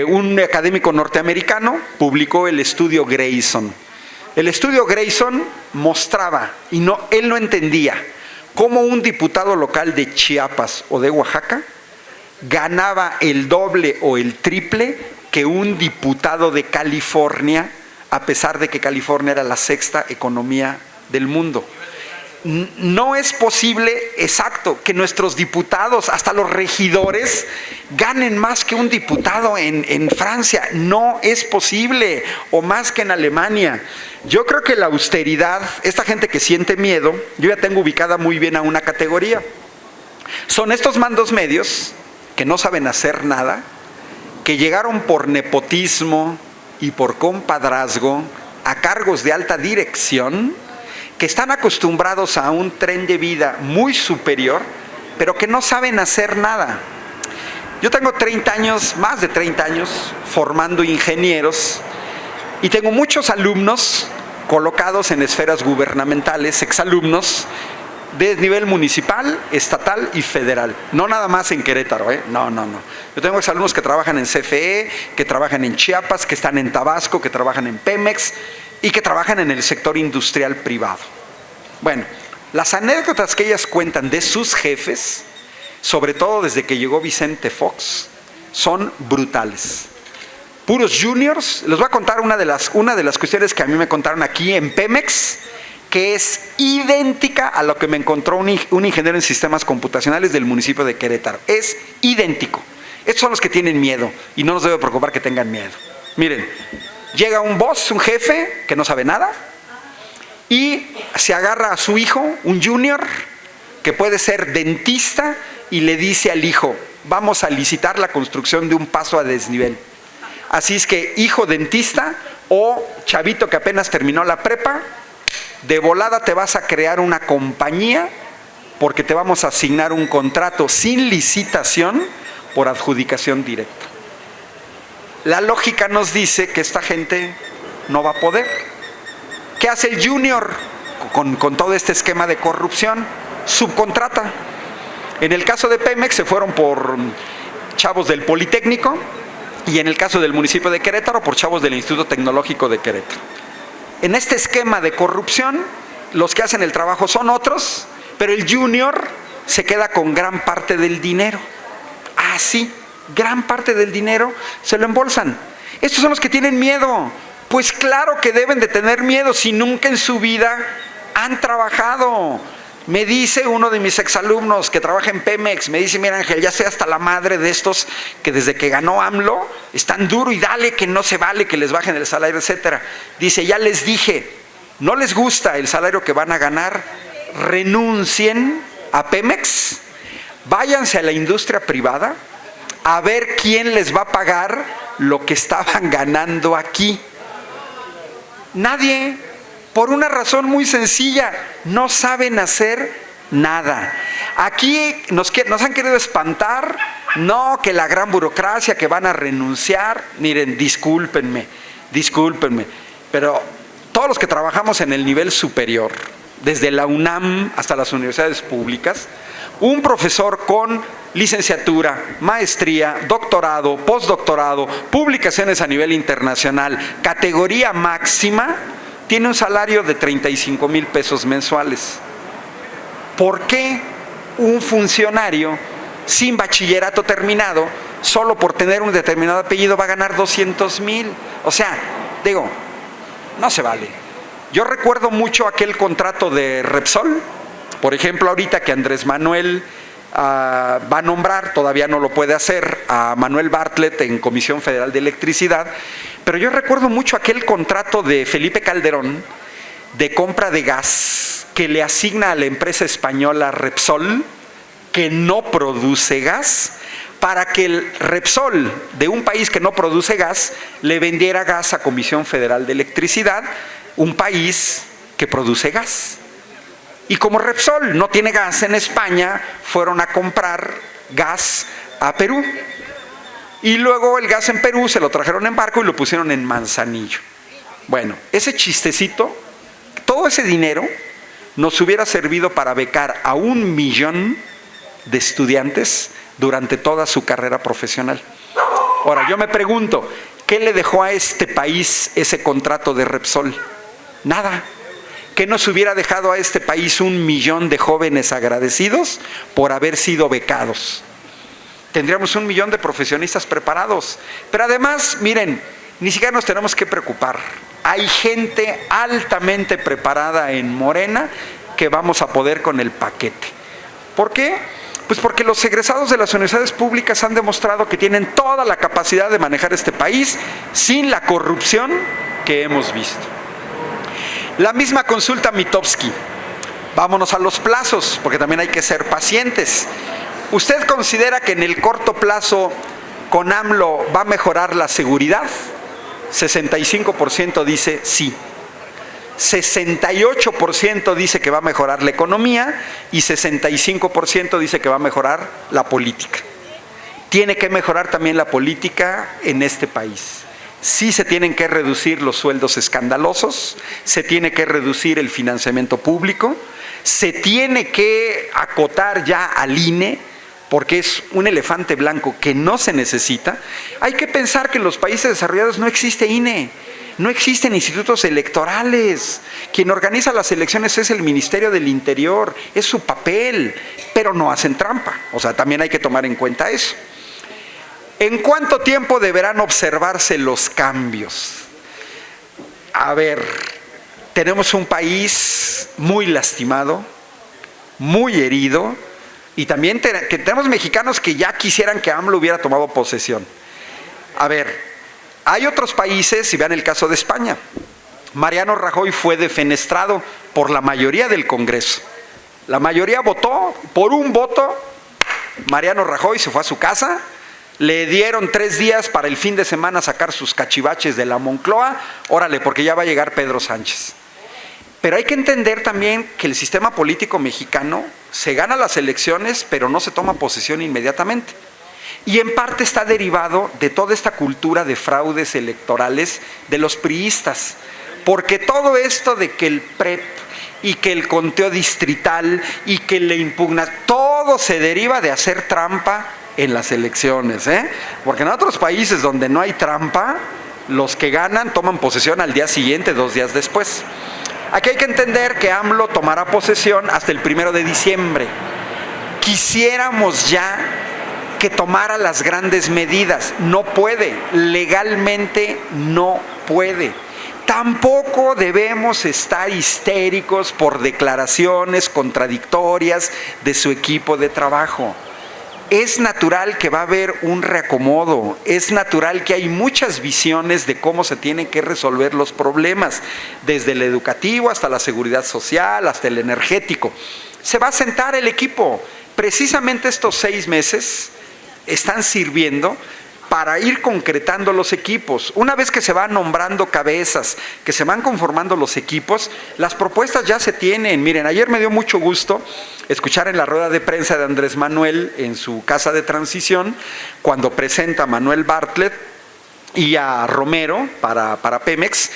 un académico norteamericano publicó el estudio Grayson. El estudio Grayson mostraba, y él no entendía, cómo un diputado local de Chiapas o de Oaxaca ganaba el doble o el triple que un diputado de California, a pesar de que California era la sexta economía del mundo. No es posible, exacto, que nuestros diputados, hasta los regidores, ganen más que un diputado en Francia. No es posible, o más que en Alemania. Yo creo que la austeridad, esta gente que siente miedo, yo ya tengo ubicada muy bien a una categoría. Son estos mandos medios que no saben hacer nada, que llegaron por nepotismo y por compadrazgo a cargos de alta dirección, que están acostumbrados a un tren de vida muy superior, pero que no saben hacer nada. Yo tengo 30 años, más de 30 años, formando ingenieros, y tengo muchos alumnos colocados en esferas gubernamentales, exalumnos, de nivel municipal, estatal y federal. No nada más en Querétaro, No. Yo tengo exalumnos que trabajan en CFE, que trabajan en Chiapas, que están en Tabasco, que trabajan en Pemex y que trabajan en el sector industrial privado. Bueno, las anécdotas que ellas cuentan de sus jefes, sobre todo desde que llegó Vicente Fox, son brutales. puros juniors. Les voy a contar una de las cuestiones que a mí me contaron aquí en Pemex, que es idéntica a lo que me encontró un ingeniero en sistemas computacionales del municipio de Querétaro. Es idéntico. Estos son los que tienen miedo y no nos debe preocupar que tengan miedo. Miren, llega un boss, un jefe que no sabe nada y se agarra a su hijo, un junior, que puede ser dentista, y le dice al hijo: vamos a licitar la construcción de un paso a desnivel. Así es que, hijo dentista o chavito que apenas terminó la prepa, de volada te vas a crear una compañía porque te vamos a asignar un contrato sin licitación por adjudicación directa. La lógica nos dice que esta gente no va a poder. ¿Qué hace el junior con todo este esquema de corrupción? Subcontrata. En el caso de Pemex se fueron por chavos del Politécnico y en el caso del municipio de Querétaro por chavos del Instituto Tecnológico de Querétaro. En este esquema de corrupción, los que hacen el trabajo son otros, pero el junior se queda con gran parte del dinero. Ah, sí, gran parte del dinero se lo embolsan. Estos son los que tienen miedo. Pues claro que deben de tener miedo si nunca en su vida han trabajado. Me dice uno de mis exalumnos que trabaja en Pemex, me dice: mira, Ángel, ya sé hasta la madre de estos que desde que ganó AMLO están duro y dale que no se vale que les bajen el salario, etcétera. Dice: ya les dije, no les gusta el salario que van a ganar, renuncien a Pemex, váyanse a la industria privada a ver quién les va a pagar lo que estaban ganando aquí. Nadie. Por una razón muy sencilla: no saben hacer nada. Aquí nos han querido espantar, no, que la gran burocracia, que van a renunciar. Miren, discúlpenme, pero todos los que trabajamos en el nivel superior, desde la UNAM hasta las universidades públicas, un profesor con licenciatura, maestría, doctorado, postdoctorado, publicaciones a nivel internacional, categoría máxima, tiene un salario de 35,000 pesos mensuales. ¿Por qué un funcionario sin bachillerato terminado, solo por tener un determinado apellido, va a ganar 200,000? O sea, digo, no se vale. Yo recuerdo mucho aquel contrato de Repsol, por ejemplo, ahorita que Andrés Manuel va a nombrar, todavía no lo puede hacer, a Manuel Bartlett en Comisión Federal de Electricidad, pero yo recuerdo mucho aquel contrato de Felipe Calderón de compra de gas que le asigna a la empresa española Repsol, que no produce gas, para que el Repsol de un país que no produce gas le vendiera gas a Comisión Federal de Electricidad, un país que produce gas. Y como Repsol no tiene gas en España, fueron a comprar gas a Perú. Y luego el gas en Perú se lo trajeron en barco y lo pusieron en Manzanillo. Bueno, ese chistecito, todo ese dinero nos hubiera servido para becar a 1,000,000 de estudiantes durante toda su carrera profesional. Ahora, yo me pregunto, ¿qué le dejó a este país ese contrato de Repsol? Nada. ¿Qué nos hubiera dejado a este país 1,000,000 de jóvenes agradecidos por haber sido becados? Tendríamos 1,000,000 de profesionistas preparados. Pero además, miren, ni siquiera nos tenemos que preocupar. Hay gente altamente preparada en Morena que vamos a poder con el paquete. ¿Por qué? Pues porque los egresados de las universidades públicas han demostrado que tienen toda la capacidad de manejar este país sin la corrupción que hemos visto. La misma consulta Mitofsky. Vámonos a los plazos, porque también hay que ser pacientes. ¿Usted considera que en el corto plazo con AMLO va a mejorar la seguridad? 65% dice sí. 68% dice que va a mejorar la economía y 65% dice que va a mejorar la política. Tiene que mejorar también la política en este país. Sí se tienen que reducir los sueldos escandalosos, se tiene que reducir el financiamiento público, se tiene que acotar ya al INE, porque es un elefante blanco que no se necesita. Hay que pensar que en los países desarrollados no existe INE, no existen institutos electorales. Quien organiza las elecciones es el Ministerio del Interior, es su papel, pero no hacen trampa. O sea, también hay que tomar en cuenta eso. ¿En cuánto tiempo deberán observarse los cambios? A ver, tenemos un país muy lastimado, muy herido, y también tenemos mexicanos que ya quisieran que AMLO hubiera tomado posesión. A ver, hay otros países, y vean el caso de España. Mariano Rajoy fue defenestrado por la mayoría del Congreso. La mayoría votó, por un voto, Mariano Rajoy se fue a su casa, le dieron 3 días para el fin de semana sacar sus cachivaches de la Moncloa, órale, porque ya va a llegar Pedro Sánchez. Pero hay que entender también que el sistema político mexicano se gana las elecciones, pero no se toma posesión inmediatamente. Y en parte está derivado de toda esta cultura de fraudes electorales de los priistas. Porque todo esto de que el PREP y que el conteo distrital y que le impugna, todo se deriva de hacer trampa en las elecciones, ¿eh? Porque en otros países donde no hay trampa, los que ganan toman posesión al día siguiente, 2 días después. Aquí hay que entender que AMLO tomará posesión hasta el 1 de diciembre. Quisiéramos ya que tomara las grandes medidas. No puede, legalmente no puede. Tampoco debemos estar histéricos por declaraciones contradictorias de su equipo de trabajo. Es natural que va a haber un reacomodo, es natural que hay muchas visiones de cómo se tienen que resolver los problemas, desde el educativo hasta la seguridad social, hasta el energético. Se va a sentar el equipo. Precisamente estos 6 meses están sirviendo para ir concretando los equipos. Una vez que se van nombrando cabezas, que se van conformando los equipos, las propuestas ya se tienen. Miren, ayer me dio mucho gusto escuchar en la rueda de prensa de Andrés Manuel en su casa de transición, cuando presenta a Manuel Bartlett y a Romero para Pemex,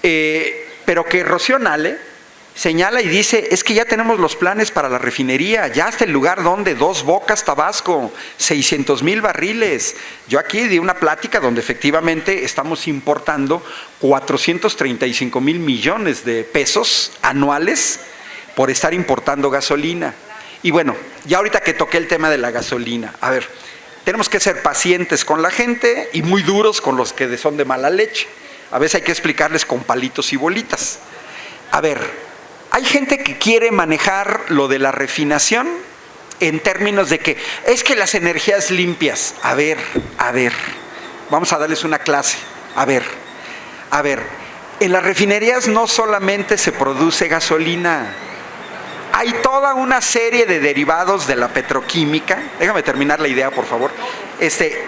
pero que Rocío Nale señala y dice, es que ya tenemos los planes para la refinería, ya hasta el lugar donde 2 Bocas, Tabasco, 600,000 barriles. Yo aquí di una plática donde efectivamente estamos importando 435,000 millones de pesos anuales por estar importando gasolina. Y bueno, ya ahorita que toqué el tema de la gasolina, a ver, tenemos que ser pacientes con la gente y muy duros con los que son de mala leche. A veces hay que explicarles con palitos y bolitas. A ver, hay gente que quiere manejar lo de la refinación en términos de que es que las energías limpias. A ver, vamos a darles una clase. A ver, en las refinerías no solamente se produce gasolina, hay toda una serie de derivados de la petroquímica. Déjame terminar la idea, por favor.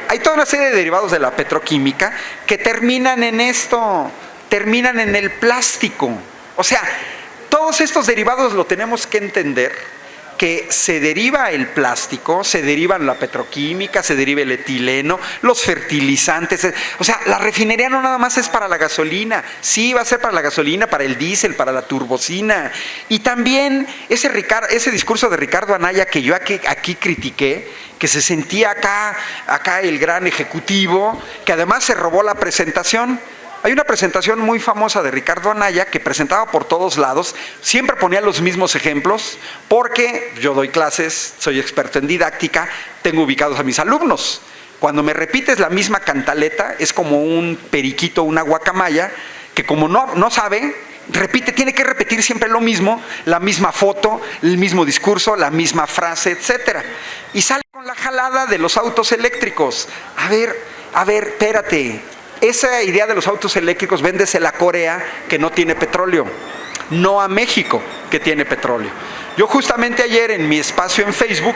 Hay toda una serie de derivados de la petroquímica que terminan en esto, terminan en el plástico. O sea, todos estos derivados lo tenemos que entender, que se deriva el plástico, se deriva la petroquímica, se deriva el etileno, los fertilizantes. O sea, la refinería no nada más es para la gasolina, sí va a ser para la gasolina, para el diésel, para la turbocina. Y también ese discurso de Ricardo Anaya que yo aquí critiqué, que se sentía acá el gran ejecutivo, que además se robó la presentación. Hay una presentación muy famosa de Ricardo Anaya que presentaba por todos lados, siempre ponía los mismos ejemplos, porque yo doy clases, soy experto en didáctica, tengo ubicados a mis alumnos. Cuando me repites la misma cantaleta, es como un periquito, una guacamaya, que como no sabe, tiene que repetir siempre lo mismo, la misma foto, el mismo discurso, la misma frase, etcétera. Y sale con la jalada de los autos eléctricos. A ver, espérate. Esa idea de los autos eléctricos, véndesela a Corea, que no tiene petróleo, no a México, que tiene petróleo. Yo justamente ayer en mi espacio en Facebook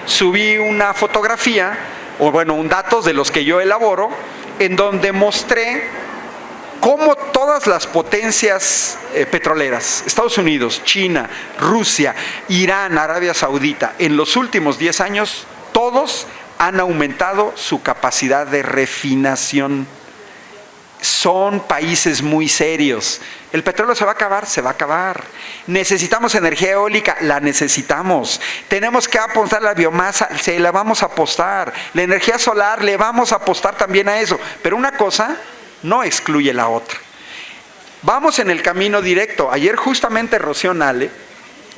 subí una fotografía, un dato de los que yo elaboro, en donde mostré cómo todas las potencias petroleras, Estados Unidos, China, Rusia, Irán, Arabia Saudita, en los últimos 10 años, todos han aumentado su capacidad de refinación. Son países muy serios. El petróleo se va a acabar. Necesitamos energía eólica, la necesitamos. Tenemos que apostar a la biomasa, se la vamos a apostar. La energía solar, le vamos a apostar también a eso. Pero una cosa no excluye la otra. Vamos en el camino directo. Ayer justamente Rocío Nale,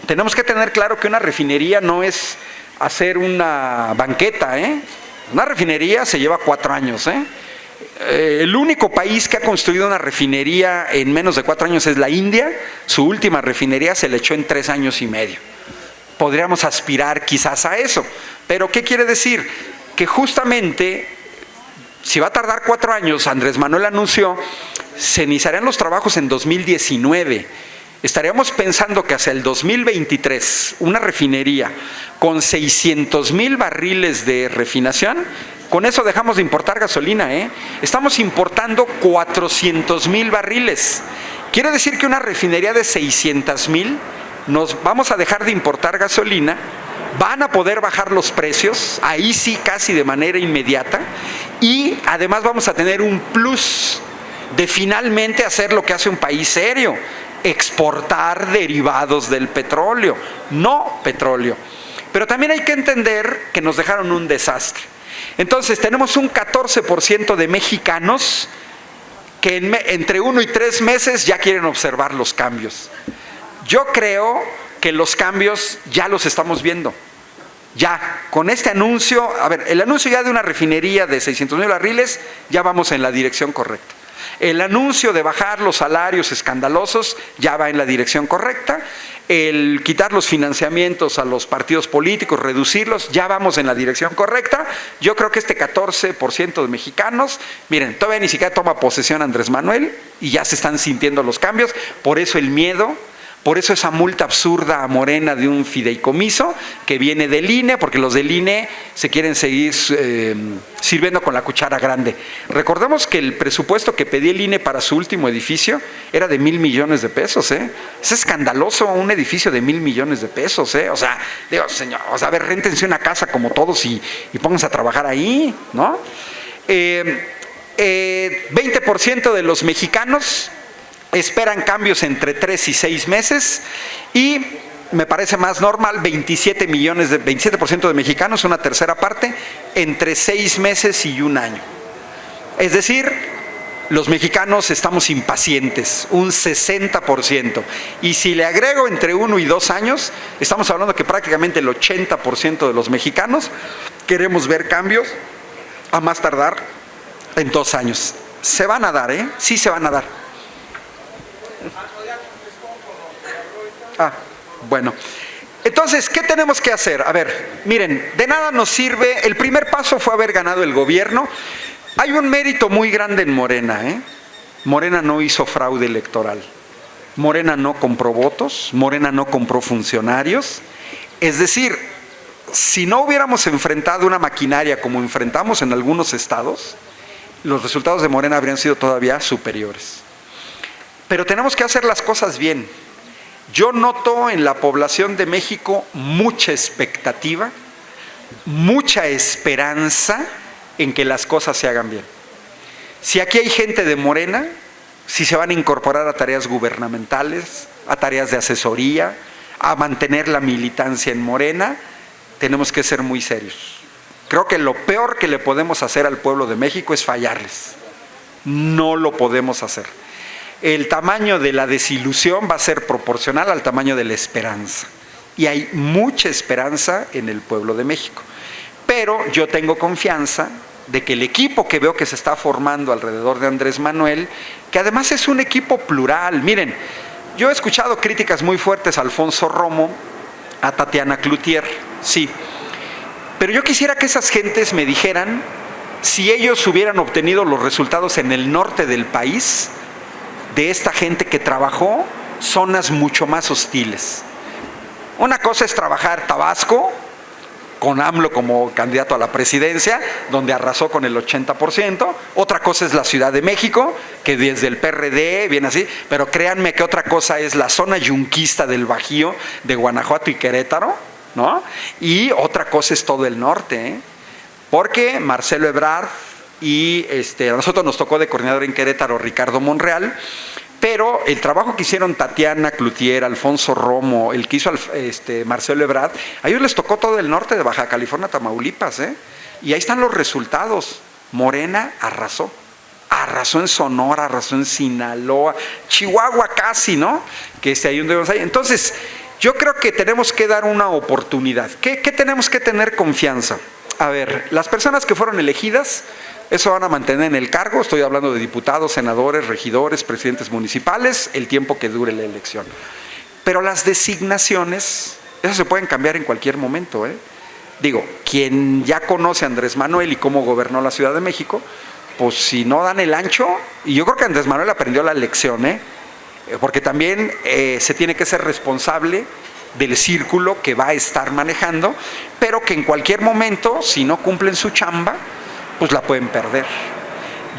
tenemos que tener claro que una refinería no es hacer una banqueta, Una refinería se lleva 4 años, ¿eh? El único país que ha construido una refinería en menos de 4 años es la India. Su última refinería se le echó en 3 años y medio. Podríamos aspirar quizás a eso. Pero ¿qué quiere decir? Que justamente, si va a tardar 4 años, Andrés Manuel anunció, se iniciarían los trabajos en 2019. Estaríamos pensando que hacia el 2023, una refinería con 600,000 barriles de refinación, con eso dejamos de importar gasolina, ¿eh? Estamos importando 400,000 barriles. Quiere decir que una refinería de 600,000, nos vamos a dejar de importar gasolina, van a poder bajar los precios, ahí sí casi de manera inmediata, y además vamos a tener un plus de finalmente hacer lo que hace un país serio, exportar derivados del petróleo, no petróleo. Pero también hay que entender que nos dejaron un desastre. Entonces tenemos un 14% de mexicanos que entre 1 y 3 meses ya quieren observar los cambios. Yo creo que los cambios ya los estamos viendo. Ya, con este anuncio, a ver, el anuncio ya de una refinería de 600,000 barriles, ya vamos en la dirección correcta. El anuncio de bajar los salarios escandalosos ya va en la dirección correcta. El quitar los financiamientos a los partidos políticos, reducirlos, ya vamos en la dirección correcta. Yo creo que este 14% de mexicanos, miren, todavía ni siquiera toma posesión Andrés Manuel y ya se están sintiendo los cambios. Por eso el miedo, por eso esa multa absurda a Morena de un fideicomiso que viene del INE, porque los del INE se quieren seguir sirviendo con la cuchara grande. Recordemos que el presupuesto que pedía el INE para su último edificio era de 1,000 millones de pesos, ¿eh? Es escandaloso un edificio de 1,000 millones de pesos, ¿eh? O sea, digo, señor, o sea, a ver, réntense una casa como todos y pónganse a trabajar ahí, ¿no? 20% de los mexicanos esperan cambios entre 3 y 6 meses y me parece más normal, 27% de mexicanos, una tercera parte, entre 6 meses y 1 año. Es decir, los mexicanos estamos impacientes, un 60%. Y si le agrego entre 1 y 2 años, estamos hablando que prácticamente el 80% de los mexicanos queremos ver cambios a más tardar en 2 años. Se van a dar, ¿eh? Sí se van a dar. Bueno. Entonces, ¿qué tenemos que hacer? A ver, miren, de nada nos sirve. El primer paso fue haber ganado el gobierno. Hay un mérito muy grande en Morena, ¿eh? Morena no hizo fraude electoral. Morena no compró votos. Morena no compró funcionarios. Es decir, si no hubiéramos enfrentado una maquinaria como enfrentamos en algunos estados, los resultados de Morena habrían sido todavía superiores. Pero tenemos que hacer las cosas bien. Yo noto en la población de México mucha expectativa, mucha esperanza en que las cosas se hagan bien. Si aquí hay gente de Morena, si se van a incorporar a tareas gubernamentales, a tareas de asesoría, a mantener la militancia en Morena, tenemos que ser muy serios. Creo que lo peor que le podemos hacer al pueblo de México es fallarles. No lo podemos hacer. El tamaño de la desilusión va a ser proporcional al tamaño de la esperanza. Y hay mucha esperanza en el pueblo de México. Pero yo tengo confianza de que el equipo que veo que se está formando alrededor de Andrés Manuel, que además es un equipo plural. Miren, yo he escuchado críticas muy fuertes a Alfonso Romo, a Tatiana Cloutier, sí. Pero yo quisiera que esas gentes me dijeran si ellos hubieran obtenido los resultados en el norte del país de esta gente que trabajó zonas mucho más hostiles. Una cosa es trabajar Tabasco, con AMLO como candidato a la presidencia, donde arrasó con el 80%. Otra cosa es la Ciudad de México, que desde el PRD viene así, pero créanme que otra cosa es la zona yunquista del Bajío, de Guanajuato y Querétaro, ¿no? Y otra cosa es todo el norte, ¿eh? Porque Marcelo Ebrard y a nosotros nos tocó de coordinador en Querétaro Ricardo Monreal, pero el trabajo que hicieron Tatiana Cloutier, Alfonso Romo, el que hizo Marcelo Ebrard, a ellos les tocó todo el norte de Baja California, Tamaulipas, ¿eh? Y ahí están los resultados. Morena arrasó en Sonora, arrasó en Sinaloa, Chihuahua casi, ¿no? Que ahí donde vamos ahí. Entonces, yo creo que tenemos que dar una oportunidad. ¿Qué tenemos que tener confianza? A ver, las personas que fueron elegidas, eso van a mantener en el cargo, estoy hablando de diputados, senadores, regidores, presidentes municipales, el tiempo que dure la elección. Pero las designaciones, esas se pueden cambiar en cualquier momento, ¿eh? Digo, quien ya conoce a Andrés Manuel y cómo gobernó la Ciudad de México, pues si no dan el ancho, y yo creo que Andrés Manuel aprendió la lección, porque también se tiene que ser responsable del círculo que va a estar manejando, pero que en cualquier momento, si no cumplen su chamba, pues la pueden perder.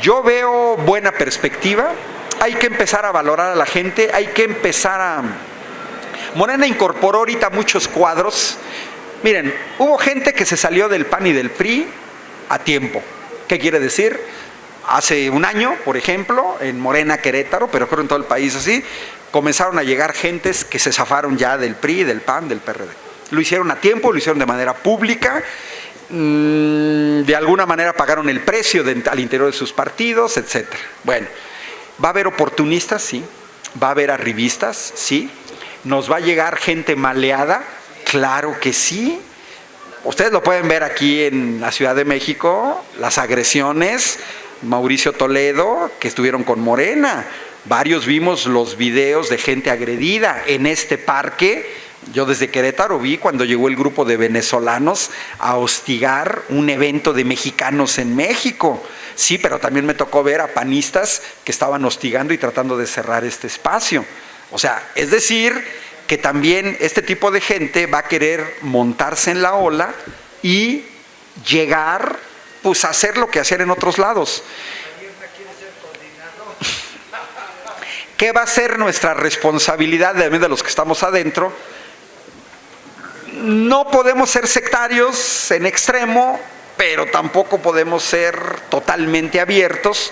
Yo veo buena perspectiva, hay que empezar a valorar a la gente, hay que empezar a... Morena incorporó ahorita muchos cuadros. Miren, hubo gente que se salió del PAN y del PRI a tiempo. ¿Qué quiere decir? Hace un año, por ejemplo, en Morena, Querétaro, pero creo en todo el país así, comenzaron a llegar gentes que se zafaron ya del PRI, del PAN, del PRD. Lo hicieron a tiempo, lo hicieron de manera pública, de alguna manera pagaron el precio al interior de sus partidos, etc. Bueno, ¿va a haber oportunistas? Sí. ¿Va a haber arribistas? Sí. ¿Nos va a llegar gente maleada? Claro que sí. Ustedes lo pueden ver aquí en la Ciudad de México, las agresiones, Mauricio Toledo, que estuvieron con Morena. Varios vimos los videos de gente agredida en este parque. Yo desde Querétaro vi cuando llegó el grupo de venezolanos a hostigar un evento de mexicanos en México. Sí, pero también me tocó ver a panistas que estaban hostigando y tratando de cerrar este espacio. O sea, es decir, que también este tipo de gente va a querer montarse en la ola y llegar, pues, a hacer lo que hacían en otros lados. ¿Qué va a ser nuestra responsabilidad de los que estamos adentro? No podemos ser sectarios en extremo, pero tampoco podemos ser totalmente abiertos,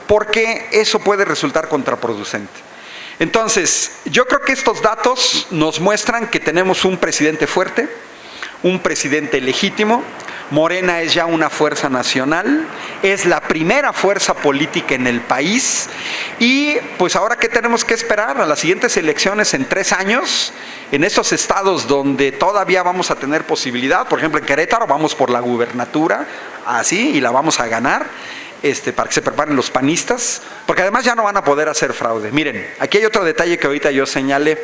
porque eso puede resultar contraproducente. Entonces, yo creo que estos datos nos muestran que tenemos un presidente fuerte, un presidente legítimo. Morena es ya una fuerza nacional, es la primera fuerza política en el país, y pues ahora ¿qué tenemos que esperar? A las siguientes elecciones en 3 años, en esos estados donde todavía vamos a tener posibilidad, por ejemplo en Querétaro vamos por la gubernatura, así, y la vamos a ganar, para que se preparen los panistas, porque además ya no van a poder hacer fraude. Miren, aquí hay otro detalle que ahorita yo señalé.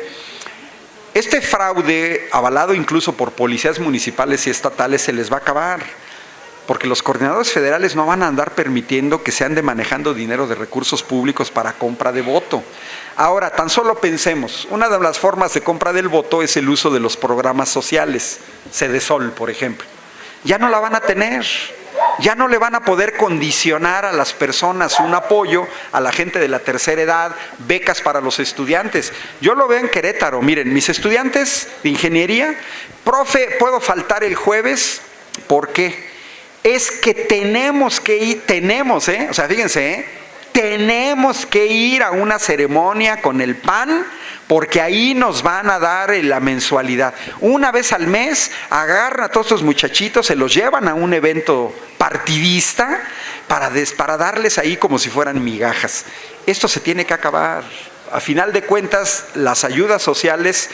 Este fraude, avalado incluso por policías municipales y estatales, se les va a acabar, porque los coordinadores federales no van a andar permitiendo que se ande manejando dinero de recursos públicos para compra de voto. Ahora, tan solo pensemos, una de las formas de compra del voto es el uso de los programas sociales, Cedesol, por ejemplo. Ya no la van a tener. Ya no le van a poder condicionar a las personas un apoyo a la gente de la tercera edad, becas para los estudiantes. Yo lo veo en Querétaro, miren, mis estudiantes de ingeniería, profe, ¿puedo faltar el jueves? ¿Por qué? Es que tenemos que ir, o sea, fíjense, tenemos que ir a una ceremonia con el PAN, porque ahí nos van a dar la mensualidad. Una vez al mes agarran a todos estos muchachitos, se los llevan a un evento partidista para darles ahí como si fueran migajas. Esto se tiene que acabar. A final de cuentas, las ayudas sociales,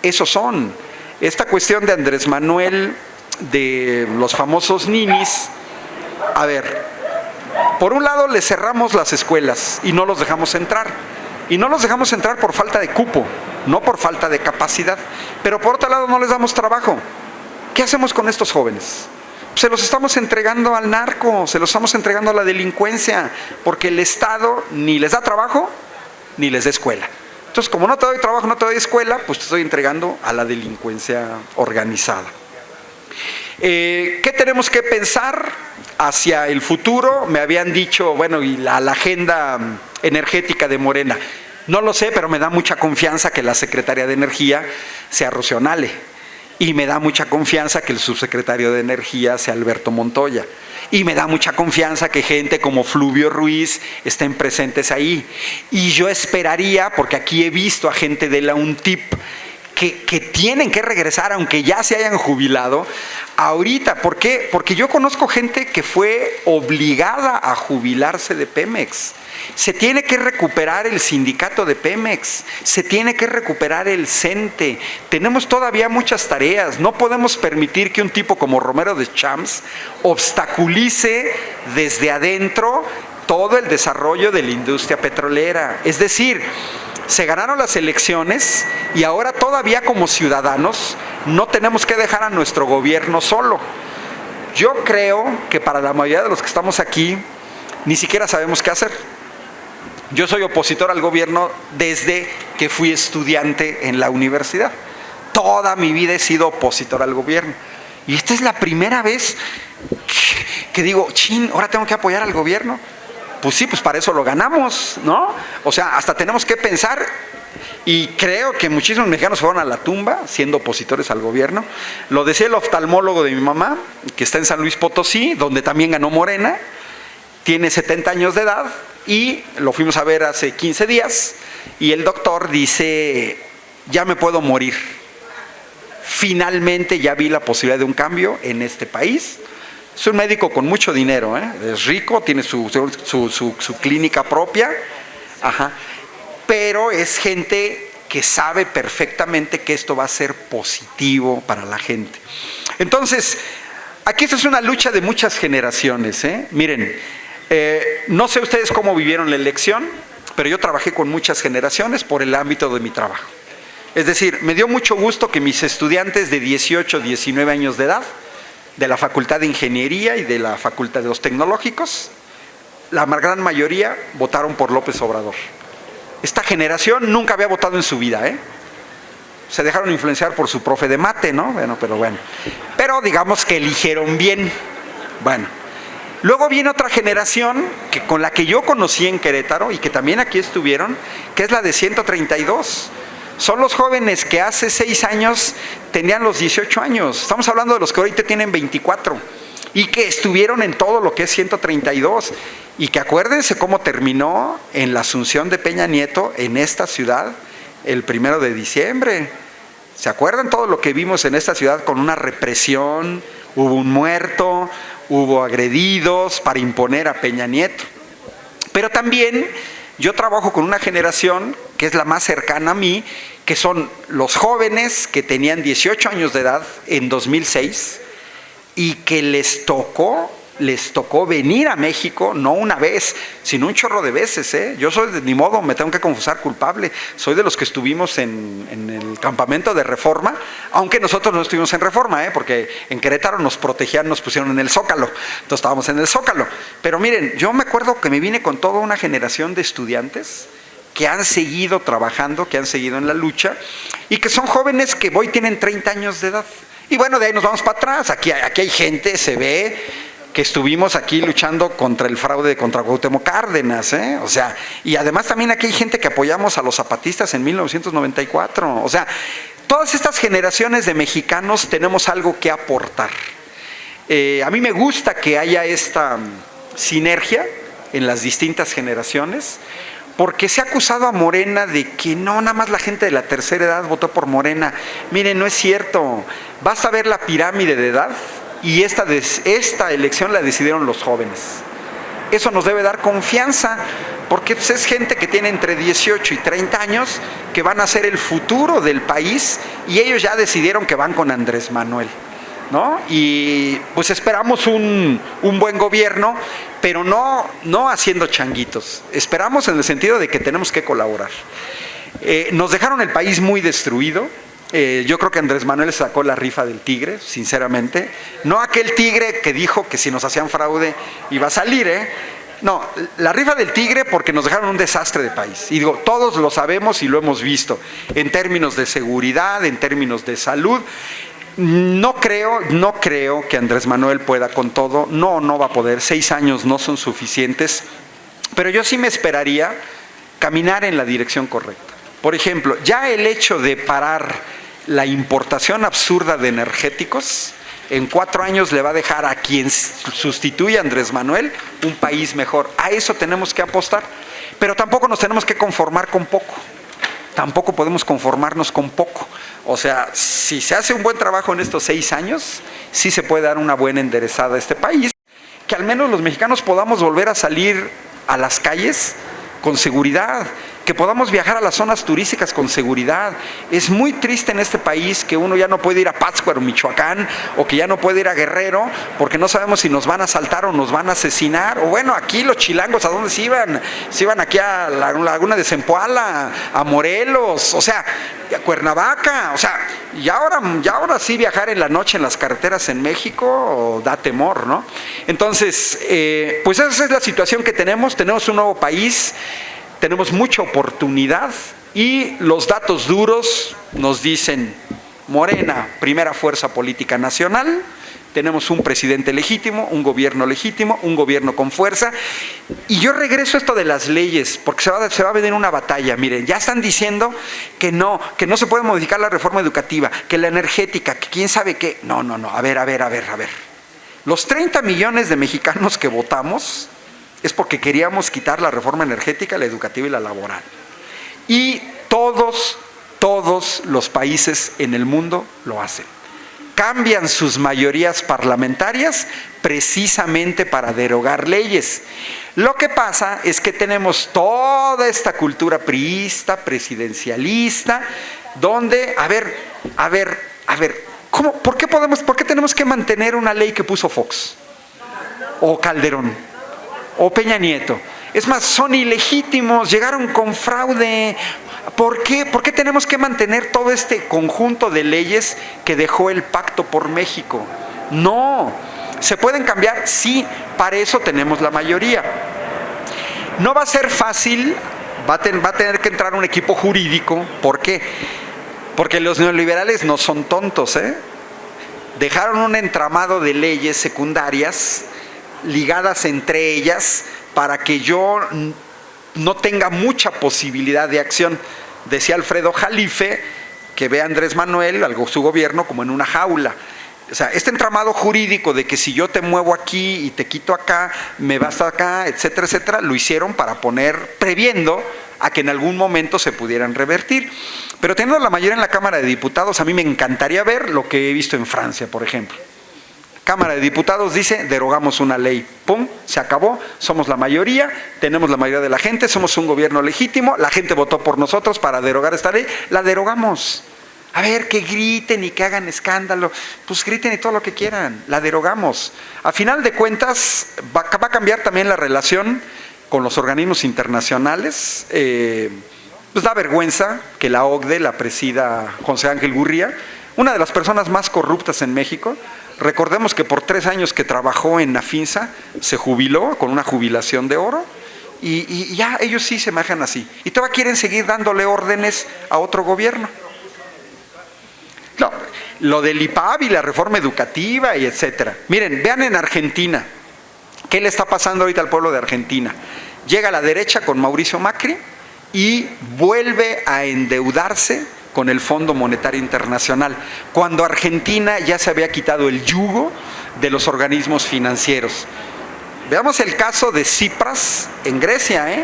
eso son. Esta cuestión de Andrés Manuel, de los famosos ninis, a ver, por un lado les cerramos las escuelas y no los dejamos entrar. Y no los dejamos entrar por falta de cupo, no por falta de capacidad. Pero por otro lado no les damos trabajo. ¿Qué hacemos con estos jóvenes? Se los estamos entregando al narco, se los estamos entregando a la delincuencia, porque el Estado ni les da trabajo, ni les da escuela. Entonces, como no te doy trabajo, no te doy escuela, pues te estoy entregando a la delincuencia organizada. ¿Qué tenemos que pensar hacia el futuro? Me habían dicho, bueno, y la agenda energética de Morena. No lo sé, pero me da mucha confianza que la secretaria de Energía sea Rocío Nale. Y me da mucha confianza que el subsecretario de Energía sea Alberto Montoya. Y me da mucha confianza que gente como Fluvio Ruiz estén presentes ahí. Y yo esperaría, porque aquí he visto a gente de la UNTIP que tienen que regresar, aunque ya se hayan jubilado, ahorita. ¿Por qué? Porque yo conozco gente que fue obligada a jubilarse de Pemex. Se tiene que recuperar el sindicato de Pemex, se tiene que recuperar el CENTE. Tenemos todavía muchas tareas. No podemos permitir que un tipo como Romero de Champs obstaculice desde adentro todo el desarrollo de la industria petrolera. Es decir, se ganaron las elecciones y ahora todavía como ciudadanos no tenemos que dejar a nuestro gobierno solo. Yo creo que para la mayoría de los que estamos aquí ni siquiera sabemos qué hacer. Yo soy opositor al gobierno desde que fui estudiante en la universidad. Toda mi vida he sido opositor al gobierno. Y esta es la primera vez que digo, chin, ahora tengo que apoyar al gobierno. Pues sí, pues para eso lo ganamos, ¿no? O sea, hasta tenemos que pensar, y creo que muchísimos mexicanos fueron a la tumba siendo opositores al gobierno. Lo decía el oftalmólogo de mi mamá, que está en San Luis Potosí, donde también ganó Morena, tiene 70 años de edad, y lo fuimos a ver hace 15 días, y el doctor dice, ya me puedo morir. Finalmente ya vi la posibilidad de un cambio en este país. Es un médico con mucho dinero, es rico, tiene su clínica propia, pero es gente que sabe perfectamente que esto va a ser positivo para la gente. Entonces, aquí esto es una lucha de muchas generaciones. Miren, no sé ustedes cómo vivieron la elección, pero yo trabajé con muchas generaciones por el ámbito de mi trabajo. Es decir, me dio mucho gusto que mis estudiantes de 18, 19 años de edad, de la Facultad de Ingeniería y de la Facultad de los Tecnológicos, la gran mayoría votaron por López Obrador. Esta generación nunca había votado en su vida, Se dejaron influenciar por su profe de mate, ¿no? Pero digamos que eligieron bien. Bueno, luego viene otra generación con la que yo conocí en Querétaro y que también aquí estuvieron, que es la de 132. Son los jóvenes que hace 6 años tenían los 18 años. Estamos hablando de los que ahorita tienen 24 y que estuvieron en todo lo que es 132. Y que acuérdense cómo terminó en la asunción de Peña Nieto en esta ciudad el 1 de diciembre. ¿Se acuerdan todo lo que vimos en esta ciudad con una represión? Hubo un muerto, hubo agredidos para imponer a Peña Nieto. Pero también yo trabajo con una generación que es la más cercana a mí, que son los jóvenes que tenían 18 años de edad en 2006 y que les tocó venir a México, no una vez, sino un chorro de veces. Yo soy, ni modo, me tengo que confesar culpable. Soy de los que estuvimos en el campamento de Reforma, aunque nosotros no estuvimos en Reforma, porque en Querétaro nos protegían, nos pusieron en el Zócalo, entonces estábamos en el Zócalo. Pero miren, yo me acuerdo que me vine con toda una generación de estudiantes que han seguido trabajando, que han seguido en la lucha, y que son jóvenes que hoy tienen 30 años de edad. Y bueno, de ahí nos vamos para atrás. Aquí hay gente, se ve, que estuvimos aquí luchando contra el fraude contra Cuauhtémoc Cárdenas, O sea, y además también aquí hay gente que apoyamos a los zapatistas en 1994. O sea, todas estas generaciones de mexicanos tenemos algo que aportar. A mí me gusta que haya esta sinergia en las distintas generaciones, porque se ha acusado a Morena de que no, nada más la gente de la tercera edad votó por Morena. Miren, no es cierto. Basta ver la pirámide de edad y esta elección la decidieron los jóvenes. Eso nos debe dar confianza, porque es gente que tiene entre 18 y 30 años que van a ser el futuro del país, y ellos ya decidieron que van con Andrés Manuel, ¿no? Y pues esperamos un buen gobierno, pero no haciendo changuitos. Esperamos en el sentido de que tenemos que colaborar. Nos dejaron el país muy destruido. Yo creo que Andrés Manuel sacó la rifa del tigre, sinceramente. No aquel tigre que dijo que si nos hacían fraude iba a salir, No, la rifa del tigre, porque nos dejaron un desastre de país. Y digo, todos lo sabemos y lo hemos visto, en términos de seguridad, en términos de salud. No creo que Andrés Manuel pueda con todo. No va a poder. 6 años no son suficientes. Pero yo sí me esperaría caminar en la dirección correcta. Por ejemplo, ya el hecho de parar la importación absurda de energéticos, en 4 años le va a dejar a quien sustituya a Andrés Manuel un país mejor. A eso tenemos que apostar. Pero tampoco nos tenemos que conformar con poco. tampoco podemos conformarnos con poco. O sea, si se hace un buen trabajo en estos 6 años, sí se puede dar una buena enderezada a este país, que al menos los mexicanos podamos volver a salir a las calles con seguridad, que podamos viajar a las zonas turísticas con seguridad. Es muy triste en este país que uno ya no puede ir a Pátzcuaro, Michoacán, o que ya no puede ir a Guerrero, porque no sabemos si nos van a asaltar o nos van a asesinar. O bueno, aquí los chilangos, ¿a dónde se iban? Se iban aquí a la Laguna de Zempoala, a Morelos, o sea, a Cuernavaca, o sea, y ahora sí viajar en la noche en las carreteras en México da temor, ¿no? Entonces, pues esa es la situación que tenemos un nuevo país. Tenemos mucha oportunidad y los datos duros nos dicen: Morena, primera fuerza política nacional, tenemos un presidente legítimo, un gobierno con fuerza. Y yo regreso a esto de las leyes, porque se va a venir una batalla. Miren, ya están diciendo que no se puede modificar la reforma educativa, que la energética, que quién sabe qué. No, a ver. Los 30 millones de mexicanos que votamos es porque queríamos quitar la reforma energética, la educativa y la laboral. Y todos los países en el mundo lo hacen. Cambian sus mayorías parlamentarias precisamente para derogar leyes. Lo que pasa es que tenemos toda esta cultura priista, presidencialista, donde, a ver, ¿por qué tenemos que mantener una ley que puso Fox? O Calderón. O Peña Nieto. Es más, son ilegítimos, llegaron con fraude. ¿Por qué? ¿Por qué tenemos que mantener todo este conjunto de leyes que dejó el Pacto por México? No. ¿Se pueden cambiar? Sí, para eso tenemos la mayoría. No va a ser fácil, va a tener que entrar un equipo jurídico. ¿Por qué? Porque los neoliberales no son tontos, ¿eh? Dejaron un entramado de leyes secundarias ligadas entre ellas para que yo no tenga mucha posibilidad de acción. Decía Alfredo Jalife que ve a Andrés Manuel, su gobierno, como en una jaula. O sea, este entramado jurídico de que si yo te muevo aquí y te quito acá, me vas acá, etcétera, etcétera, lo hicieron para previendo a que en algún momento se pudieran revertir. Pero teniendo la mayoría en la Cámara de Diputados, a mí me encantaría ver lo que he visto en Francia, por ejemplo. Cámara de Diputados dice: derogamos una ley, ¡pum!, se acabó, somos la mayoría, tenemos la mayoría de la gente, somos un gobierno legítimo, la gente votó por nosotros para derogar esta ley, la derogamos. A ver, que griten y que hagan escándalo, pues griten y todo lo que quieran, la derogamos. A final de cuentas, va a cambiar también la relación con los organismos internacionales. Pues da vergüenza que la OCDE la presida José Ángel Gurría, una de las personas más corruptas en México. Recordemos que por 3 años que trabajó en Nafinsa, se jubiló con una jubilación de oro, y ya ellos sí se manejan así. Y todavía quieren seguir dándole órdenes a otro gobierno. No, lo del IPAB y la reforma educativa y etcétera. Miren, vean en Argentina, ¿qué le está pasando ahorita al pueblo de Argentina? Llega la derecha con Mauricio Macri y vuelve a endeudarse con el Fondo Monetario Internacional, cuando Argentina ya se había quitado el yugo de los organismos financieros. Veamos el caso de Tsipras en Grecia, ¿eh?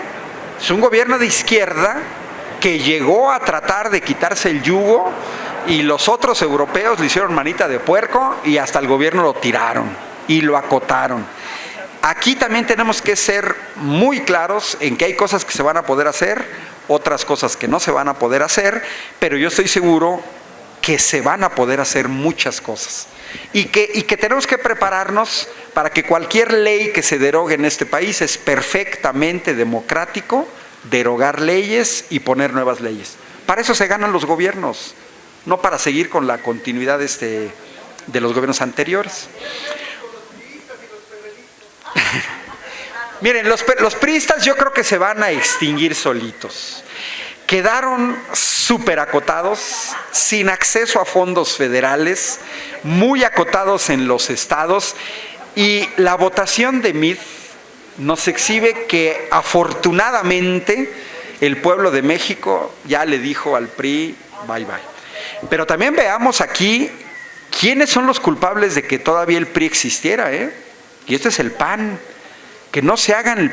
Es un gobierno de izquierda que llegó a tratar de quitarse el yugo, y los otros europeos le hicieron manita de puerco y hasta el gobierno lo tiraron y lo acotaron. Aquí también tenemos que ser muy claros en que hay cosas que se van a poder hacer, otras cosas que no se van a poder hacer, pero yo estoy seguro que se van a poder hacer muchas cosas. Y que tenemos que prepararnos para que cualquier ley que se derogue en este país, es perfectamente democrático derogar leyes y poner nuevas leyes. Para eso se ganan los gobiernos, no para seguir con la continuidad de los gobiernos anteriores. Miren, los priistas yo creo que se van a extinguir solitos. Quedaron súper acotados, sin acceso a fondos federales, muy acotados en los estados, y la votación de Meade nos exhibe que afortunadamente el pueblo de México ya le dijo al PRI bye bye. Pero también veamos aquí quiénes son los culpables de que todavía el PRI existiera, ¿eh? Y este es el PAN. Que no se hagan el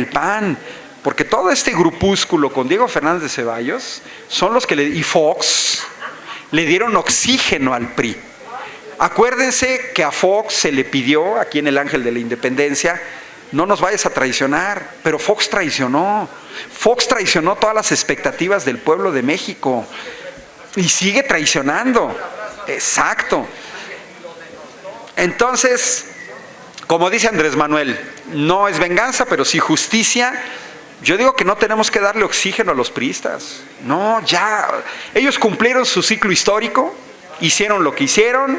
PAN. porque todo este grupúsculo con Diego Fernández de Ceballos son los que y Fox le dieron oxígeno al PRI. Acuérdense que a Fox se le pidió, aquí en el Ángel de la Independencia, no nos vayas a traicionar, pero Fox traicionó. Fox traicionó todas las expectativas del pueblo de México y sigue traicionando. Exacto. Entonces, como dice Andrés Manuel, no es venganza, pero sí justicia. Yo digo que no tenemos que darle oxígeno a los priistas. No, ya. Ellos cumplieron su ciclo histórico, hicieron lo que hicieron.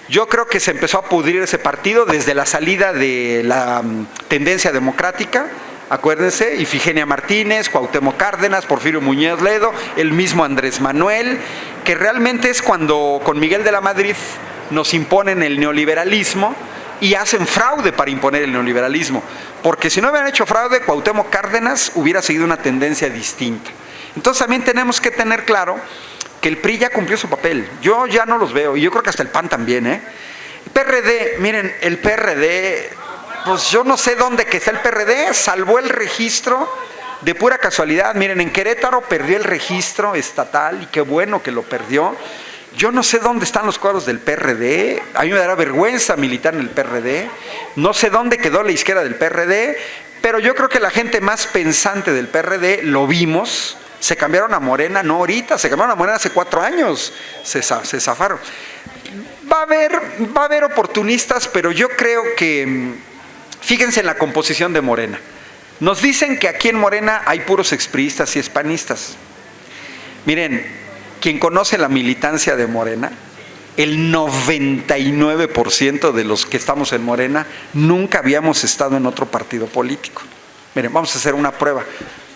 Yo creo que se empezó a pudrir ese partido desde la salida de la tendencia democrática. Acuérdense, Ifigenia Martínez, Cuauhtémoc Cárdenas, Porfirio Muñoz Ledo, el mismo Andrés Manuel, que realmente es cuando con Miguel de la Madrid nos imponen el neoliberalismo y hacen fraude para imponer el neoliberalismo. Porque si no hubieran hecho fraude, Cuauhtémoc Cárdenas hubiera seguido una tendencia distinta. Entonces también tenemos que tener claro que el PRI ya cumplió su papel. Yo ya no los veo, y yo creo que hasta el PAN también, El PRD, miren, el PRD, pues yo no sé dónde que está el PRD, salvó el registro de pura casualidad. Miren, en Querétaro perdió el registro estatal, y qué bueno que lo perdió. Yo no sé dónde están los cuadros del PRD, a mí me dará vergüenza militar en el PRD, no sé dónde quedó la izquierda del PRD, pero yo creo que la gente más pensante del PRD, lo vimos, se cambiaron a Morena, no ahorita, se cambiaron a Morena hace 4 años, se zafaron. Va a haber oportunistas, pero yo creo que, fíjense en la composición de Morena. Nos dicen que aquí en Morena hay puros expriistas y expanistas. Miren, quien conoce la militancia de Morena, el 99% de los que estamos en Morena nunca habíamos estado en otro partido político. Miren, vamos a hacer una prueba.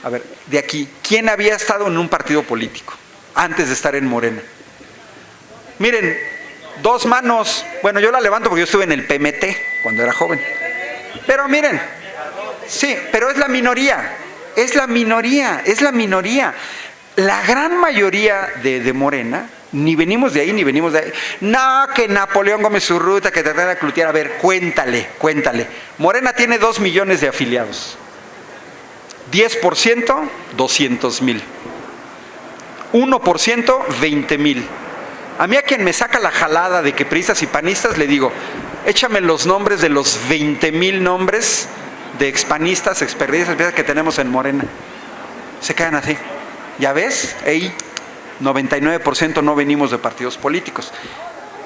A ver, de aquí, ¿quién había estado en un partido político antes de estar en Morena? Miren, 2 manos. Bueno, yo la levanto porque yo estuve en el PMT cuando era joven. Pero miren, sí, pero es la minoría. La gran mayoría de Morena, ni venimos de ahí, ni venimos de ahí. No, que Napoleón Gómez Urrutia, que Tatiana Cloutier. A ver, cuéntale. Morena tiene 2 millones de afiliados. 10%, 200,000. 1%, 20,000. A mí, a quien me saca la jalada de que priistas y panistas, le digo, échame los nombres de los 20,000 nombres de expanistas, experiencias que tenemos en Morena. Se quedan así. ¿Ya ves? 99% no venimos de partidos políticos.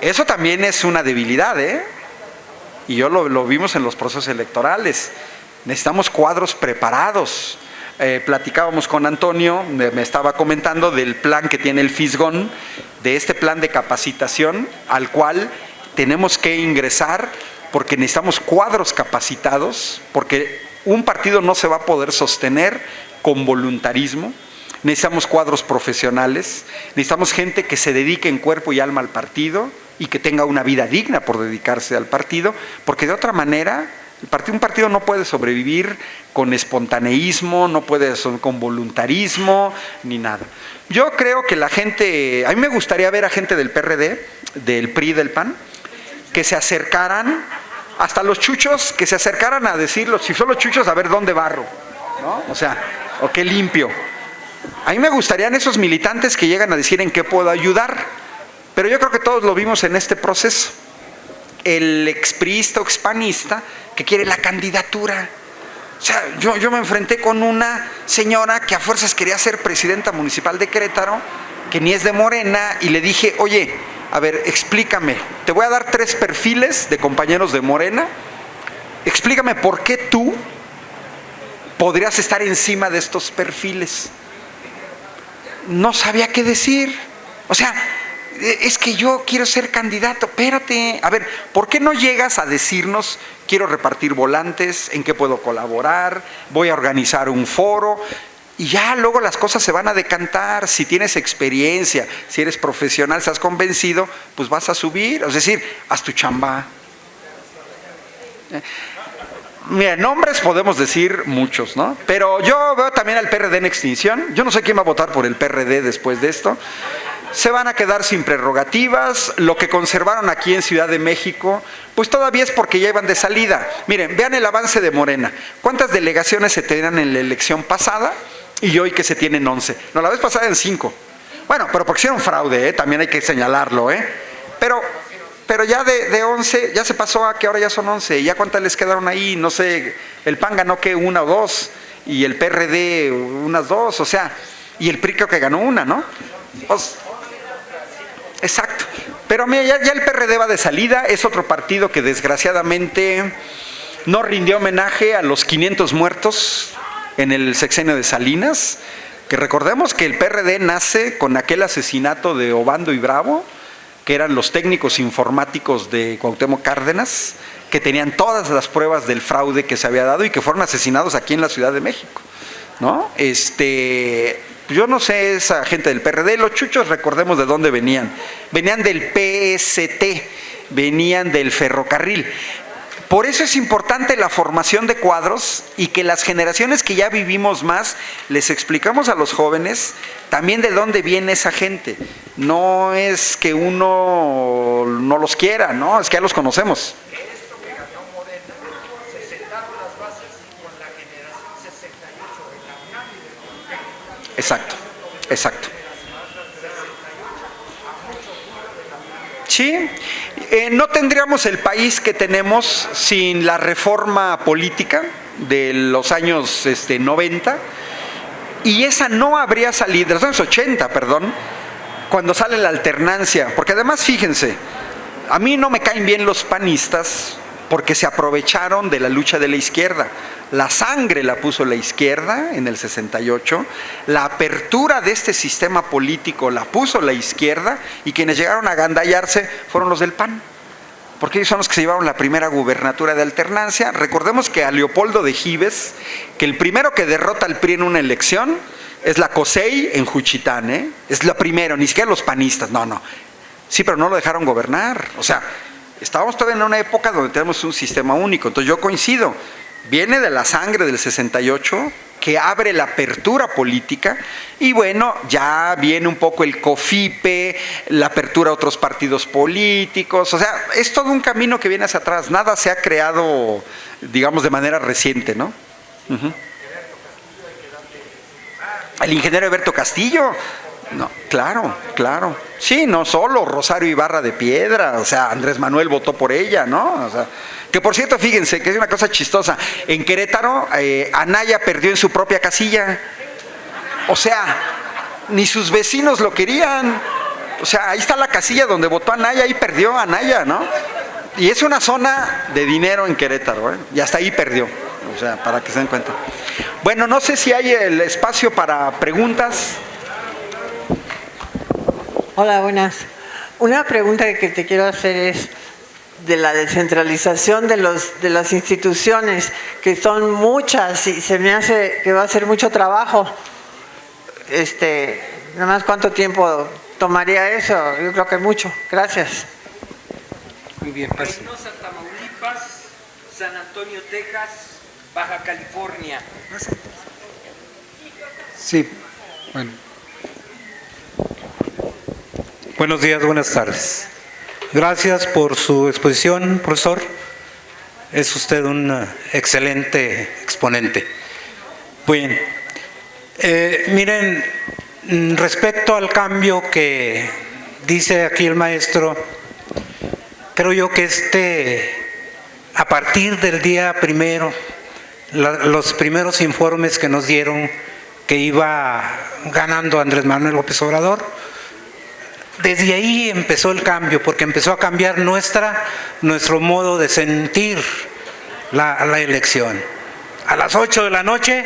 Eso también es una debilidad, Y yo lo vimos en los procesos electorales. Necesitamos cuadros preparados. Platicábamos con Antonio, me estaba comentando del plan que tiene el Fisgón, de este plan de capacitación al cual tenemos que ingresar porque necesitamos cuadros capacitados, porque un partido no se va a poder sostener con voluntarismo. Necesitamos cuadros profesionales, necesitamos gente que se dedique en cuerpo y alma al partido y que tenga una vida digna por dedicarse al partido, porque de otra manera un partido no puede sobrevivir con espontaneísmo, no puede con voluntarismo, ni nada. Yo creo que la gente, a mí me gustaría ver a gente del PRD, del PRI, del PAN, que se acercaran, hasta los chuchos, que se acercaran a decirlo, si son los chuchos, a ver dónde barro, ¿no? O sea, o qué limpio. A mí me gustarían esos militantes que llegan a decir en qué puedo ayudar, pero yo creo que todos lo vimos en este proceso. El expriista o expanista que quiere la candidatura. O sea, yo me enfrenté con una señora que a fuerzas quería ser presidenta municipal de Querétaro, que ni es de Morena, y le dije, oye, a ver, explícame, te voy a dar 3 perfiles de compañeros de Morena, explícame por qué tú podrías estar encima de estos perfiles. No sabía qué decir. O sea, es que yo quiero ser candidato. Espérate, a ver, ¿por qué no llegas a decirnos, quiero repartir volantes, en qué puedo colaborar, voy a organizar un foro? Y ya luego las cosas se van a decantar. Si tienes experiencia, si eres profesional, estás convencido, pues vas a subir. Es decir, haz tu chamba. Mira, nombres podemos decir muchos, ¿no? Pero yo veo también al PRD en extinción. Yo no sé quién va a votar por el PRD después de esto. se van a quedar sin prerrogativas. Lo que conservaron aquí en Ciudad de México, pues todavía es porque ya iban de salida. Miren, vean el avance de Morena. ¿Cuántas delegaciones se tenían en la elección pasada y hoy que se tienen 11? No, la vez pasada en 5. Bueno, pero porque hicieron fraude, también hay que señalarlo, Pero ya de 11, ya se pasó a que ahora ya son 11. ¿Ya cuántas les quedaron ahí? No sé, el PAN ganó que 1 o 2, y el PRD unas 2, o sea, y el PRI creo que ganó 1, ¿no? Exacto. Pero mira, ya el PRD va de salida, es otro partido que desgraciadamente no rindió homenaje a los 500 muertos en el sexenio de Salinas, que recordemos que el PRD nace con aquel asesinato de Obando y Bravo, que eran los técnicos informáticos de Cuauhtémoc Cárdenas, que tenían todas las pruebas del fraude que se había dado y que fueron asesinados aquí en la Ciudad de México, ¿no? Yo no sé, esa gente del PRD, los chuchos, recordemos de dónde venían. Venían del PST, venían del ferrocarril. Por eso es importante la formación de cuadros y que las generaciones que ya vivimos más, les explicamos a los jóvenes también de dónde viene esa gente. No es que uno no los quiera, ¿no? Es que ya los conocemos. Esto que ganó Morena, se sentaron las bases con la generación 68 de la UNAM y de la. Exacto, exacto. Sí, no tendríamos el país que tenemos sin la reforma política de los años 90, y esa no habría salido, de los años 80, perdón, cuando sale la alternancia, porque además fíjense, a mí no me caen bien los panistas porque se aprovecharon de la lucha de la izquierda. La sangre la puso la izquierda en el 68, la apertura de este sistema político la puso la izquierda, y quienes llegaron a agandallarse fueron los del PAN, porque ellos son los que se llevaron la primera gubernatura de alternancia. Recordemos que a Leopoldo de Gives, que el primero que derrota al PRI en una elección es la COSEI en Juchitán, es lo primero, ni siquiera los panistas, no. Sí, pero no lo dejaron gobernar, o sea, estábamos todavía en una época donde tenemos un sistema único. Entonces yo coincido, viene de la sangre del 68, que abre la apertura política, y bueno, ya viene un poco el COFIPE, la apertura a otros partidos políticos, o sea, es todo un camino que viene hacia atrás, nada se ha creado, digamos, de manera reciente, ¿no? El ingeniero Eberto Castillo. No, claro. Sí, no solo Rosario Ibarra de Piedra, o sea, Andrés Manuel votó por ella, ¿no? O sea, que por cierto, fíjense que es una cosa chistosa. En Querétaro, Anaya perdió en su propia casilla. O sea, ni sus vecinos lo querían. O sea, ahí está la casilla donde votó Anaya, ahí perdió Anaya, ¿no? Y es una zona de dinero en Querétaro, y hasta ahí perdió. O sea, para que se den cuenta. Bueno, no sé si hay el espacio para preguntas. Hola, buenas. Una pregunta que te quiero hacer es de la descentralización de las instituciones, que son muchas, y se me hace que va a ser mucho trabajo. Nada más, ¿cuánto tiempo tomaría eso? Yo creo que mucho. Gracias. Muy bien, Reynosa, Tamaulipas, San Antonio, Texas, Baja California. Sí, bueno. Buenos días, buenas tardes. Gracias por su exposición, profesor. Es usted un excelente exponente. Bien. Miren, respecto al cambio que dice aquí el maestro, creo yo que a partir del día primero, los primeros informes que nos dieron que iba ganando Andrés Manuel López Obrador, desde ahí empezó el cambio, porque empezó a cambiar nuestro modo de sentir la elección. A las 8 de la noche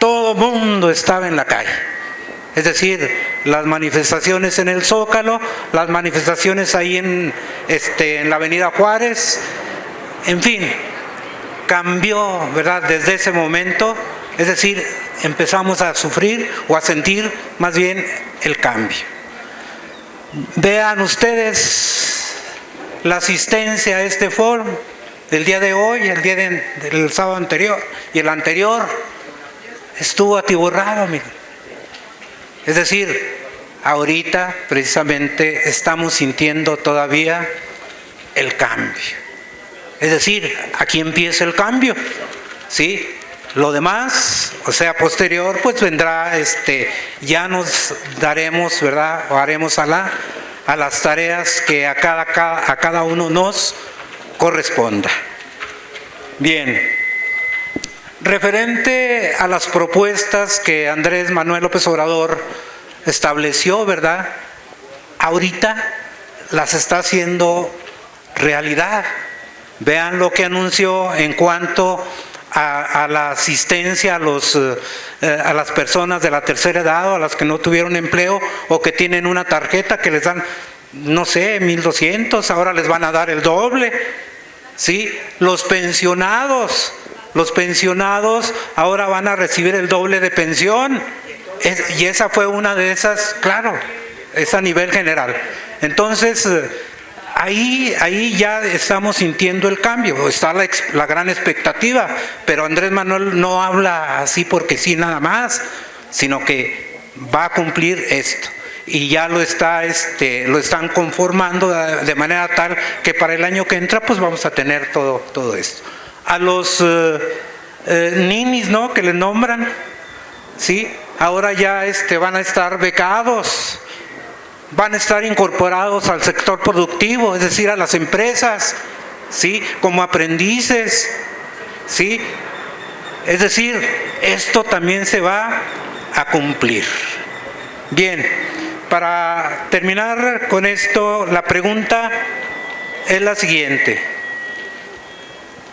todo mundo estaba en la calle. Es decir, las manifestaciones en el Zócalo, las manifestaciones ahí en la Avenida Juárez, en fin, cambió, ¿verdad? Desde ese momento, es decir, empezamos a sufrir o a sentir más bien el cambio. Vean ustedes la asistencia a este foro del día de hoy, el día del sábado anterior y el anterior, estuvo atiborrado, miren. Es decir, ahorita precisamente estamos sintiendo todavía el cambio. Es decir, aquí empieza el cambio, ¿sí? Lo demás, o sea, posterior, pues vendrá, ya nos daremos, ¿verdad? O haremos a las tareas que a cada uno nos corresponda. Bien, referente a las propuestas que Andrés Manuel López Obrador estableció, ¿verdad? Ahorita las está haciendo realidad. Vean lo que anunció en cuanto a la asistencia a las personas de la tercera edad o a las que no tuvieron empleo o que tienen una tarjeta que les dan, no sé, 1,200, ahora les van a dar el doble, ¿sí? Los pensionados ahora van a recibir el doble de pensión, y esa fue una de esas, claro, es a nivel general. Entonces, ahí ya estamos sintiendo el cambio, está la gran expectativa, pero Andrés Manuel no habla así porque sí nada más, sino que va a cumplir esto. Y ya lo están conformando de manera tal que para el año que entra pues vamos a tener todo esto. A los ninis, ¿no?, que les nombran, ¿sí? Ahora ya van a estar becados, van a estar incorporados al sector productivo, es decir, a las empresas, ¿sí?, como aprendices, ¿sí? Es decir, esto también se va a cumplir. Bien, para terminar con esto, la pregunta es la siguiente.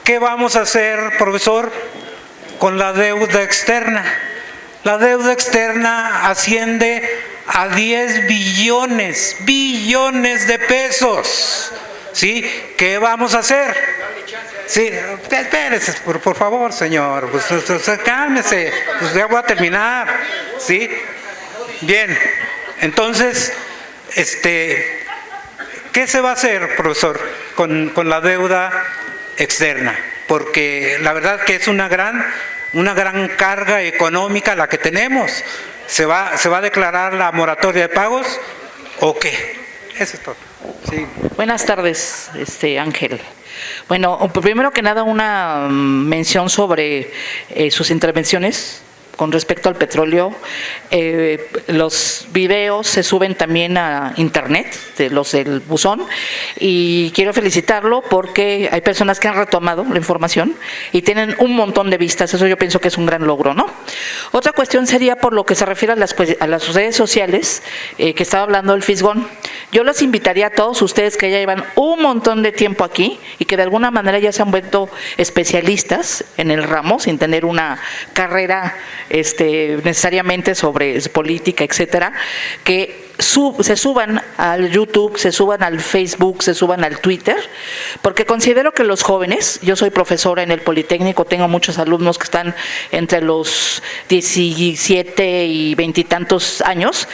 ¿Qué vamos a hacer, profesor, con la deuda externa? La deuda externa asciende a 10 billones de pesos, ¿sí? ¿Qué vamos a hacer? Sí, espérese, por favor, señor, pues cálmese, pues ya voy a terminar, ¿sí? Bien, entonces, ¿qué se va a hacer, profesor, con la deuda externa? Porque la verdad que es una gran carga económica la que tenemos. ¿Se va a declarar la moratoria de pagos o qué? Eso es todo. Sí. Buenas tardes, Ángel. Bueno, primero que nada una mención sobre sus intervenciones con respecto al petróleo. Los videos se suben también a internet, de los del buzón, y quiero felicitarlo porque hay personas que han retomado la información y tienen un montón de vistas. Eso yo pienso que es un gran logro, ¿no? Otra cuestión sería por lo que se refiere a las redes sociales, que estaba hablando el Fisgón. Yo los invitaría a todos ustedes que ya llevan un montón de tiempo aquí y que de alguna manera ya se han vuelto especialistas en el ramo sin tener una carrera necesariamente sobre política, etcétera, que se suban al YouTube, se suban al Facebook, se suban al Twitter, porque considero que los jóvenes, yo soy profesora en el Politécnico, tengo muchos alumnos que están entre los 17 y 20 y tantos años.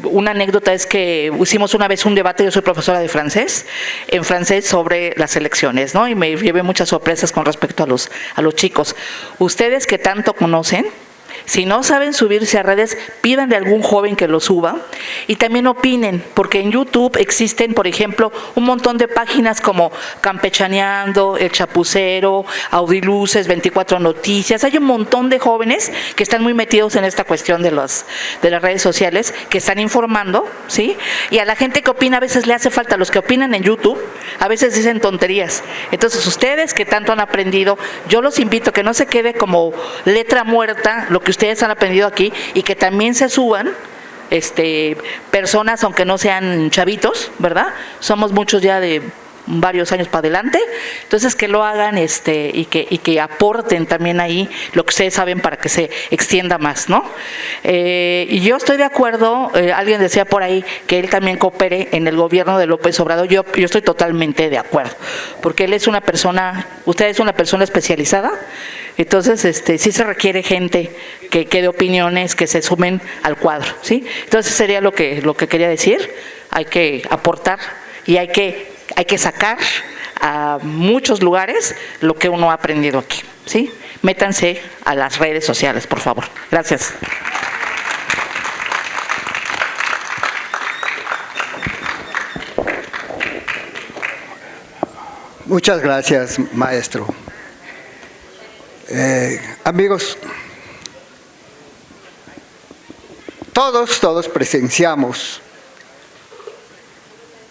Una anécdota es que hicimos una vez un debate, yo soy profesora de francés, en francés sobre las elecciones, ¿no? Y me llevé muchas sorpresas con respecto a los chicos. Ustedes que tanto conocen, si no saben subirse a redes, pídanle a algún joven que lo suba y también opinen, porque en YouTube existen, por ejemplo, un montón de páginas como Campechaneando, El Chapucero, Audiluces, 24 Noticias. Hay un montón de jóvenes que están muy metidos en esta cuestión de las redes sociales, que están informando, ¿sí? Y a la gente que opina a veces le hace falta, los que opinan en YouTube, a veces dicen tonterías. Entonces ustedes que tanto han aprendido, yo los invito a que no se quede como letra muerta lo que ustedes han aprendido aquí y que también se suban personas, aunque no sean chavitos, ¿verdad? Somos muchos ya de varios años para adelante, entonces que lo hagan y que aporten también ahí lo que ustedes saben para que se extienda más, ¿no? Y yo estoy de acuerdo, alguien decía por ahí que él también coopere en el gobierno de López Obrador. Yo estoy totalmente de acuerdo, porque él es una persona, usted es una persona especializada. Entonces, sí se requiere gente que dé opiniones, que se sumen al cuadro, ¿sí? Entonces sería lo que quería decir. Hay que aportar y hay que sacar a muchos lugares lo que uno ha aprendido aquí, ¿sí? Métanse a las redes sociales, por favor. Gracias. Muchas gracias, maestro. Amigos, todos presenciamos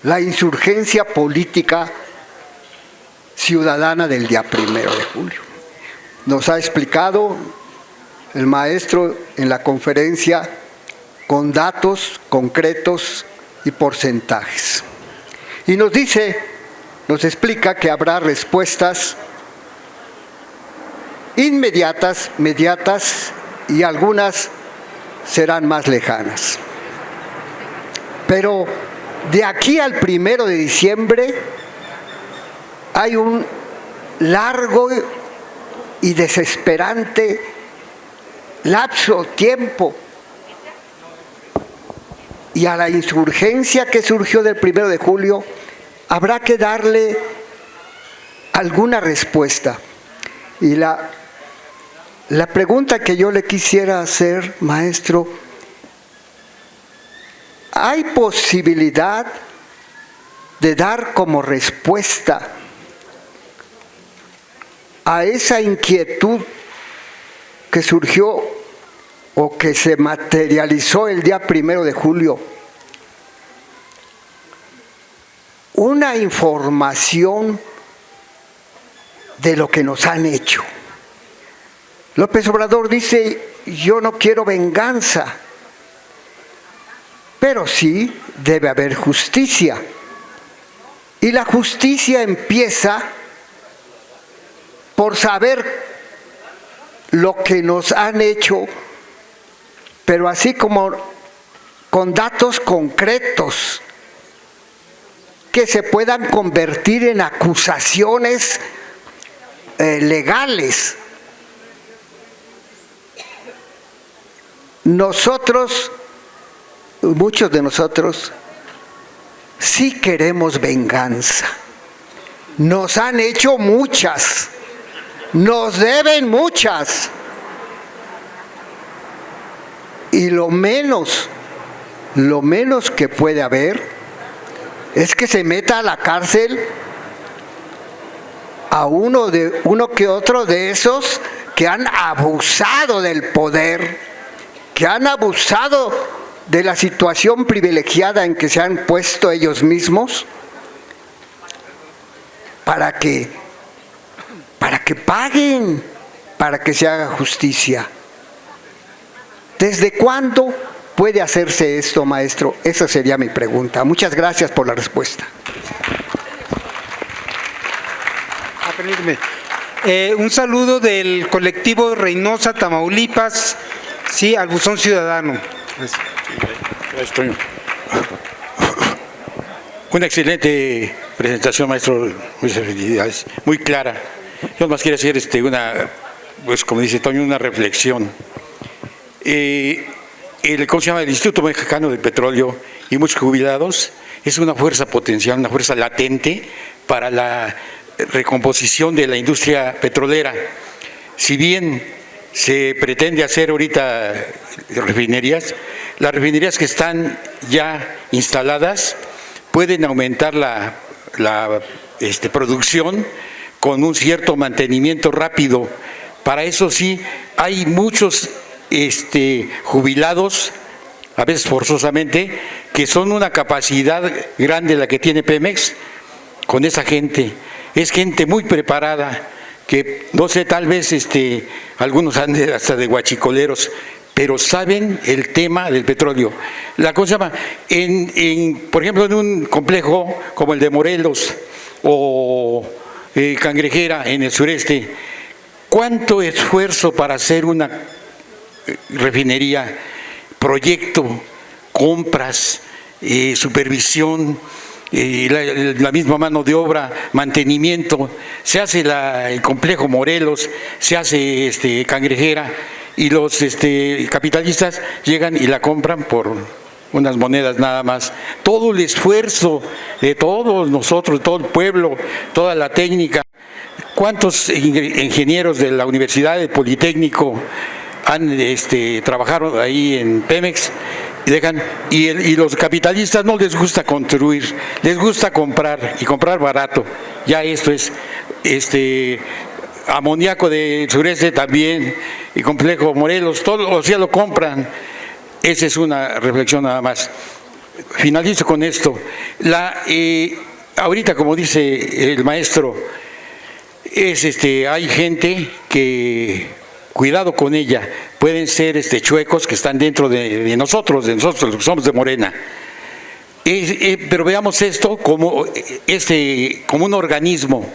la insurgencia política ciudadana del día 1 de julio. Nos ha explicado el maestro en la conferencia con datos concretos y porcentajes. Y nos explica que habrá respuestas inmediatas, mediatas y algunas serán más lejanas. Pero de aquí al 1 de diciembre hay un largo y desesperante lapso, tiempo. Y a la insurgencia que surgió del 1 de julio habrá que darle alguna respuesta. Y la pregunta que yo le quisiera hacer, maestro, ¿hay posibilidad de dar como respuesta a esa inquietud que surgió o que se materializó el día 1 de julio? Una información de lo que nos han hecho. López Obrador dice, yo no quiero venganza, pero sí debe haber justicia. Y la justicia empieza por saber lo que nos han hecho, pero así como con datos concretos que se puedan convertir en acusaciones legales. Nosotros, muchos de nosotros, sí queremos venganza. Nos han hecho muchas, nos deben muchas. Y lo menos que puede haber es que se meta a la cárcel a uno que otro de esos que han abusado del poder, que han abusado de la situación privilegiada en que se han puesto ellos mismos, para que paguen, para que se haga justicia. ¿Desde cuándo puede hacerse esto, maestro? Esa sería mi pregunta. Muchas gracias por la respuesta. Permíteme. Un saludo del colectivo Reynosa, Tamaulipas, sí, al Buzón Ciudadano. Gracias, Toño. Una excelente presentación, maestro. Muchas felicidades. Muy clara. Yo más quiero hacer pues como dice Toño, una reflexión. ¿Cómo se llama? El Instituto Mexicano del Petróleo y muchos jubilados es una fuerza potencial, una fuerza latente para la recomposición de la industria petrolera. Si bien se pretende hacer ahorita refinerías, las refinerías que están ya instaladas pueden aumentar la producción con un cierto mantenimiento rápido. Para eso sí, hay muchos jubilados, a veces forzosamente, que son una capacidad grande la que tiene Pemex con esa gente. Es gente muy preparada, que no sé, tal vez algunos han hasta de guachicoleros, pero saben el tema del petróleo. La cosa, por ejemplo, en un complejo como el de Morelos o Cangrejera en el sureste, ¿cuánto esfuerzo para hacer una refinería, proyecto, compras, supervisión, la misma mano de obra, mantenimiento? Se hace el complejo Morelos, se hace Cangrejera, y los capitalistas llegan y la compran por unas monedas nada más. Todo el esfuerzo de todos nosotros, todo el pueblo, toda la técnica. ¿Cuántos ingenieros de la Universidad del Politécnico trabajaron ahí en Pemex? y los capitalistas no les gusta construir, les gusta comprar y comprar barato. Ya esto es amoníaco de sureste también y complejo Morelos, todo, o sea, lo compran. Esa es una reflexión nada más. Finalizo con esto. Ahorita, como dice el maestro, hay gente que, cuidado con ella, pueden ser chuecos que están dentro de nosotros que somos de Morena. Pero veamos esto como un organismo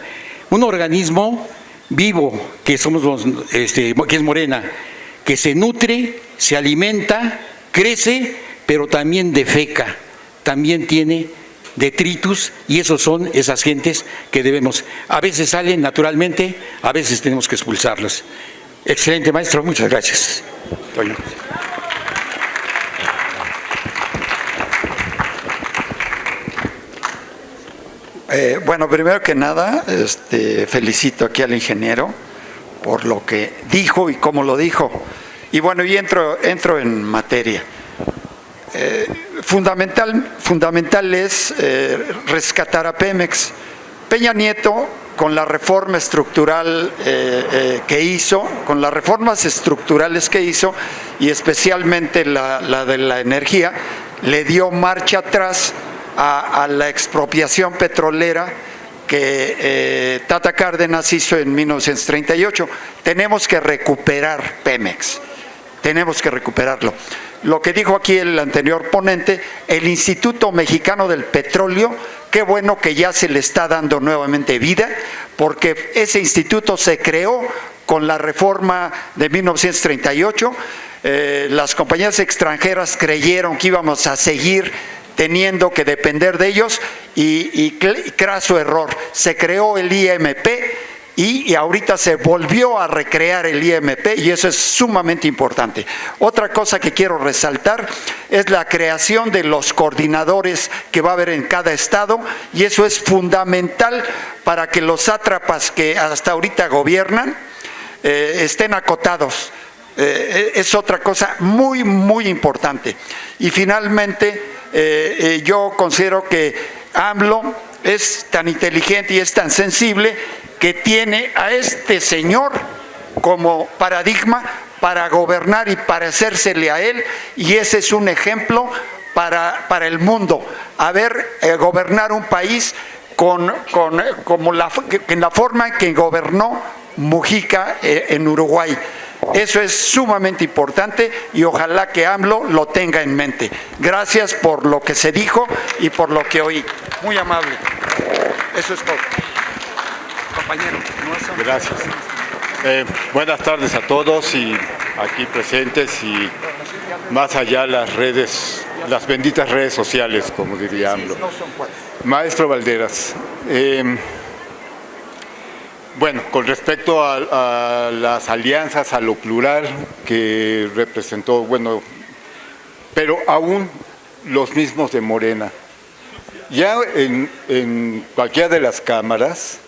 vivo que somos que es Morena, que se nutre, se alimenta, crece, pero también defeca, también tiene detritus, y esos son esas gentes que debemos, a veces salen naturalmente, a veces tenemos que expulsarlas. Excelente, maestro, muchas gracias. Bueno, primero que nada, felicito aquí al ingeniero por lo que dijo y cómo lo dijo. Y bueno, y entro en materia. Fundamental es rescatar a Pemex. Peña Nieto, con la reforma estructural que hizo, con las reformas estructurales que hizo, y especialmente la de la energía, le dio marcha atrás a la expropiación petrolera que Tata Cárdenas hizo en 1938. Tenemos que recuperar Pemex, tenemos que recuperarlo. Lo que dijo aquí el anterior ponente, el Instituto Mexicano del Petróleo, qué bueno que ya se le está dando nuevamente vida, porque ese instituto se creó con la reforma de 1938. Las compañías extranjeras creyeron que íbamos a seguir teniendo que depender de ellos y craso error. Se creó el IMP y ahorita se volvió a recrear el IMP, y eso es sumamente importante. Otra cosa que quiero resaltar es la creación de los coordinadores que va a haber en cada estado, y eso es fundamental para que los sátrapas que hasta ahorita gobiernan estén acotados. Es otra cosa muy, muy importante. Y finalmente, yo considero que AMLO es tan inteligente y es tan sensible que tiene a este señor como paradigma para gobernar y parecérsele a él, y ese es un ejemplo para el mundo. Gobernar un país en la forma en que gobernó Mujica en Uruguay. Eso es sumamente importante y ojalá que AMLO lo tenga en mente. Gracias por lo que se dijo y por lo que oí. Muy amable. Eso es todo. Compañero. Gracias. Buenas tardes a todos y aquí presentes y más allá las benditas redes sociales, como diría AMLO. Maestro Valderas, bueno, con respecto a las alianzas, a lo plural que representó, bueno, pero aún los mismos de Morena. Ya en cualquiera de las cámaras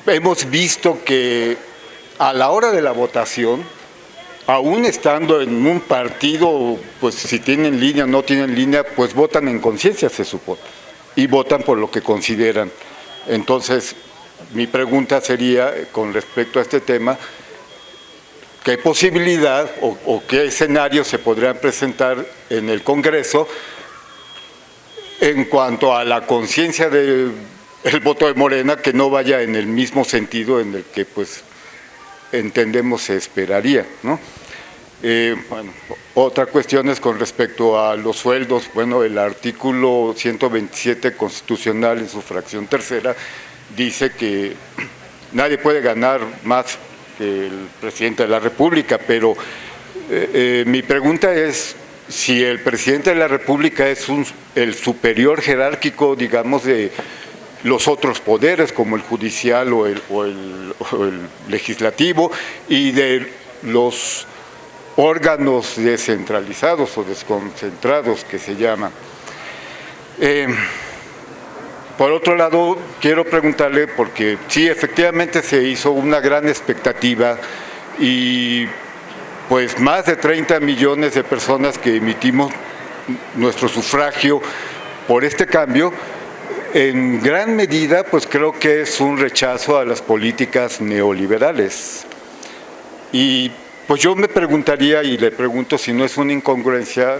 hemos visto que a la hora de la votación, aún estando en un partido, pues si tienen línea o no tienen línea, pues votan en conciencia, se supone, y votan por lo que consideran. Entonces, mi pregunta sería, con respecto a este tema, ¿qué posibilidad o qué escenarios se podrían presentar en el Congreso en cuanto a la conciencia del voto de Morena, que no vaya en el mismo sentido en el que pues entendemos se esperaría, ¿no? Bueno, otra cuestión es con respecto a los sueldos. Bueno, el artículo 127 constitucional en su fracción tercera dice que nadie puede ganar más que el presidente de la República, pero mi pregunta es si el presidente de la República es el superior jerárquico, digamos, de los otros poderes como el judicial o el legislativo, y de los órganos descentralizados o desconcentrados que se llaman. Por otro lado, quiero preguntarle, porque sí, efectivamente se hizo una gran expectativa y pues más de 30 millones de personas que emitimos nuestro sufragio por este cambio, en gran medida pues creo que es un rechazo a las políticas neoliberales. Y pues yo me preguntaría y le pregunto si no es una incongruencia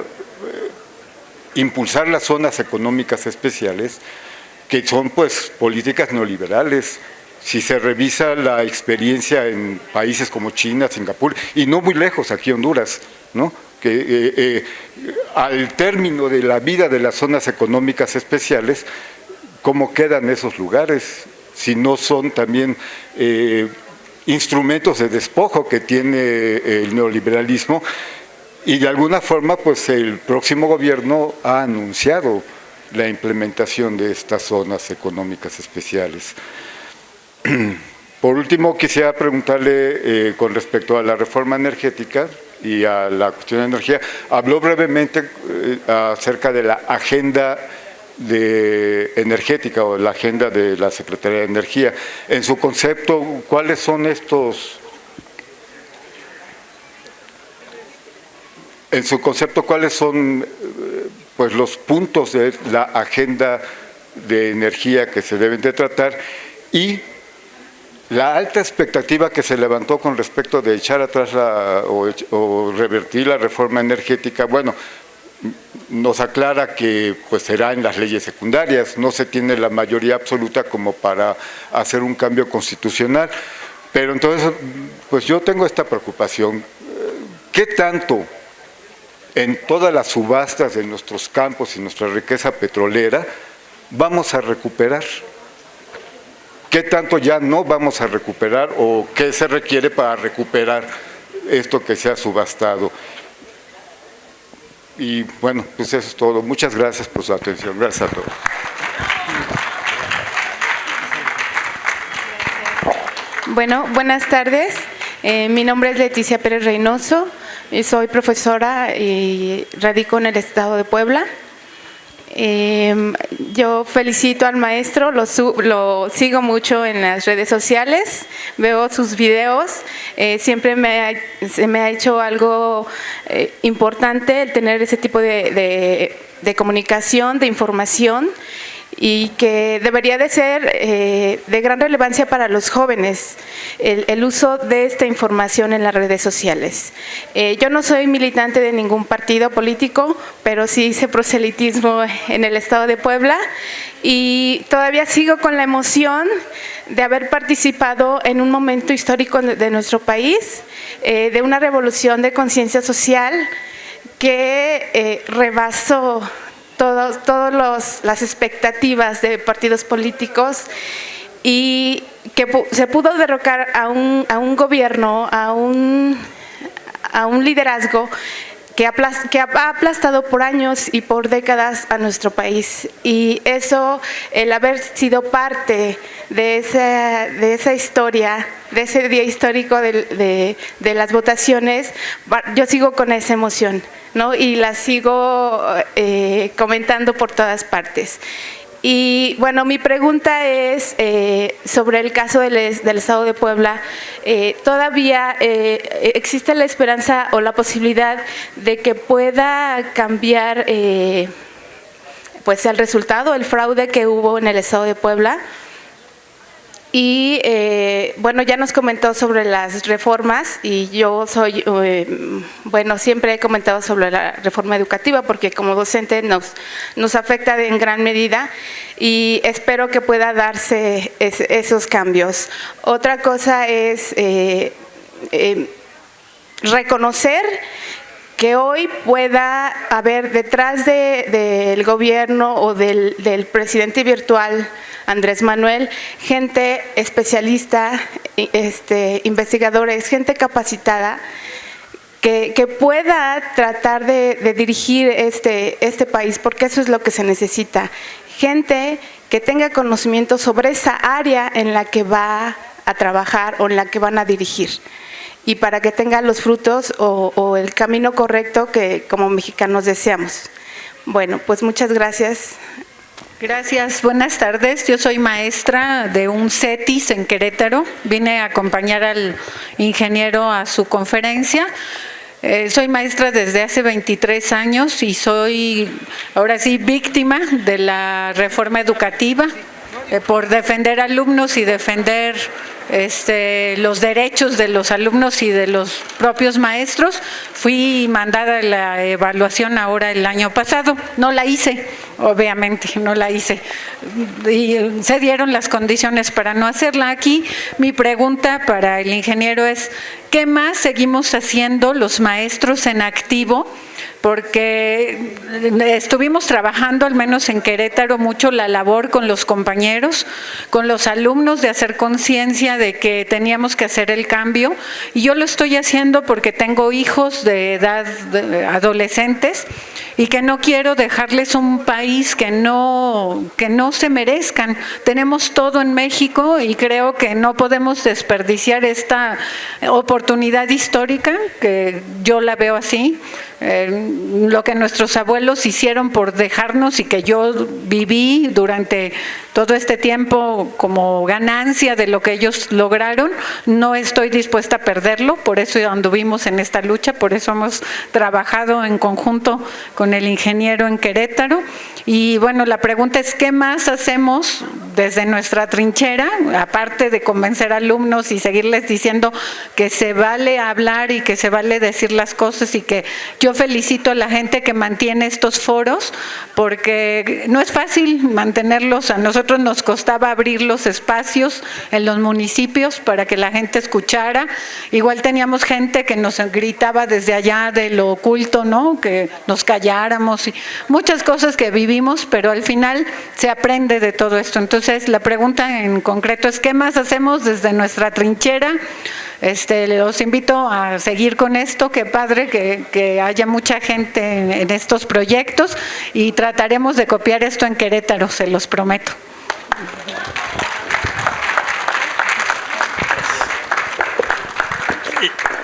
impulsar las zonas económicas especiales, que son pues políticas neoliberales. Si se revisa la experiencia en países como China, Singapur, y no muy lejos, aquí Honduras, ¿no? Que al término de la vida de las zonas económicas especiales, ¿cómo quedan esos lugares? Si no son también instrumentos de despojo que tiene el neoliberalismo, y de alguna forma pues el próximo gobierno ha anunciado la implementación de estas zonas económicas especiales. Por último, quisiera preguntarle con respecto a la reforma energética y a la cuestión de energía. Habló brevemente acerca de la agenda energética o la agenda de la Secretaría de Energía. En su concepto, ¿cuáles son estos? En su concepto, ¿cuáles son pues los puntos de la agenda de energía que se deben de tratar? Y la alta expectativa que se levantó con respecto de echar atrás o revertir la reforma energética, bueno, nos aclara que pues será en las leyes secundarias, no se tiene la mayoría absoluta como para hacer un cambio constitucional, pero entonces pues yo tengo esta preocupación. ¿Qué tanto en todas las subastas de nuestros campos y nuestra riqueza petrolera vamos a recuperar? ¿Qué tanto ya no vamos a recuperar o qué se requiere para recuperar esto que se ha subastado? Y bueno, pues eso es todo. Muchas gracias por su atención. Gracias a todos. Bueno, buenas tardes. Mi nombre es Leticia Pérez Reynoso. Soy profesora y radico en el estado de Puebla. Yo felicito al maestro, lo sigo mucho en las redes sociales, veo sus videos, siempre se me ha hecho algo importante el tener ese tipo de comunicación, de información, y que debería de ser de gran relevancia para los jóvenes el uso de esta información en las redes sociales. Yo no soy militante de ningún partido político, pero sí hice proselitismo en el estado de Puebla y todavía sigo con la emoción de haber participado en un momento histórico de nuestro país, de una revolución de conciencia social que rebasó todas las expectativas de partidos políticos y que se pudo derrocar a un gobierno, a un liderazgo que ha aplastado por años y por décadas a nuestro país. Y eso, el haber sido parte de esa historia, de ese día histórico de las votaciones, yo sigo con esa emoción, ¿no? Y la sigo comentando por todas partes. Y bueno, mi pregunta es sobre el caso del estado de Puebla. ¿Todavía existe la esperanza o la posibilidad de que pueda cambiar pues el resultado, el fraude que hubo en el estado de Puebla? Y bueno, ya nos comentó sobre las reformas y yo bueno, siempre he comentado sobre la reforma educativa porque como docente nos afecta en gran medida y espero que pueda darse esos cambios. Otra cosa es reconocer que hoy pueda haber detrás del gobierno o del presidente virtual Andrés Manuel, gente especialista, investigadores, gente capacitada que pueda tratar de dirigir este país, porque eso es lo que se necesita. Gente que tenga conocimiento sobre esa área en la que va a trabajar o en la que van a dirigir, y para que tenga los frutos o el camino correcto que como mexicanos deseamos. Bueno, pues muchas gracias. Gracias, buenas tardes. Yo soy maestra de un CETIS en Querétaro. Vine a acompañar al ingeniero a su conferencia. Soy maestra desde hace 23 años y soy, ahora sí, víctima de la reforma educativa por defender alumnos y defender los derechos de los alumnos y de los propios maestros. Fui mandada a la evaluación ahora el año pasado. No la hice, obviamente, no la hice. Y se dieron las condiciones para no hacerla. Aquí mi pregunta para el ingeniero es, ¿qué más seguimos haciendo los maestros en activo? Porque estuvimos trabajando, al menos en Querétaro, mucho la labor con los compañeros, con los alumnos, de hacer conciencia de que teníamos que hacer el cambio. Y yo lo estoy haciendo porque tengo hijos de edad adolescentes y que no quiero dejarles un país que no se merezcan. Tenemos todo en México y creo que no podemos desperdiciar esta oportunidad histórica, que yo la veo así. Lo que nuestros abuelos hicieron por dejarnos y que yo viví durante todo este tiempo como ganancia de lo que ellos lograron, no estoy dispuesta a perderlo. Por eso anduvimos en esta lucha, por eso hemos trabajado en conjunto con el ingeniero en Querétaro. Y bueno, la pregunta es, ¿qué más hacemos desde nuestra trinchera, aparte de convencer a alumnos y seguirles diciendo que se vale hablar y que se vale decir las cosas? Y que yo felicito a la gente que mantiene estos foros, porque no es fácil mantenerlos. A nosotros nos costaba abrir los espacios en los municipios para que la gente escuchara. Igual teníamos gente que nos gritaba desde allá de lo oculto, ¿no? Que nos calláramos y muchas cosas que vivimos, pero al final se aprende de todo esto. Entonces, la pregunta en concreto es, ¿qué más hacemos desde nuestra trinchera? Los invito a seguir con esto. Qué padre que haya mucha gente en estos proyectos, y trataremos de copiar esto en Querétaro, se los prometo.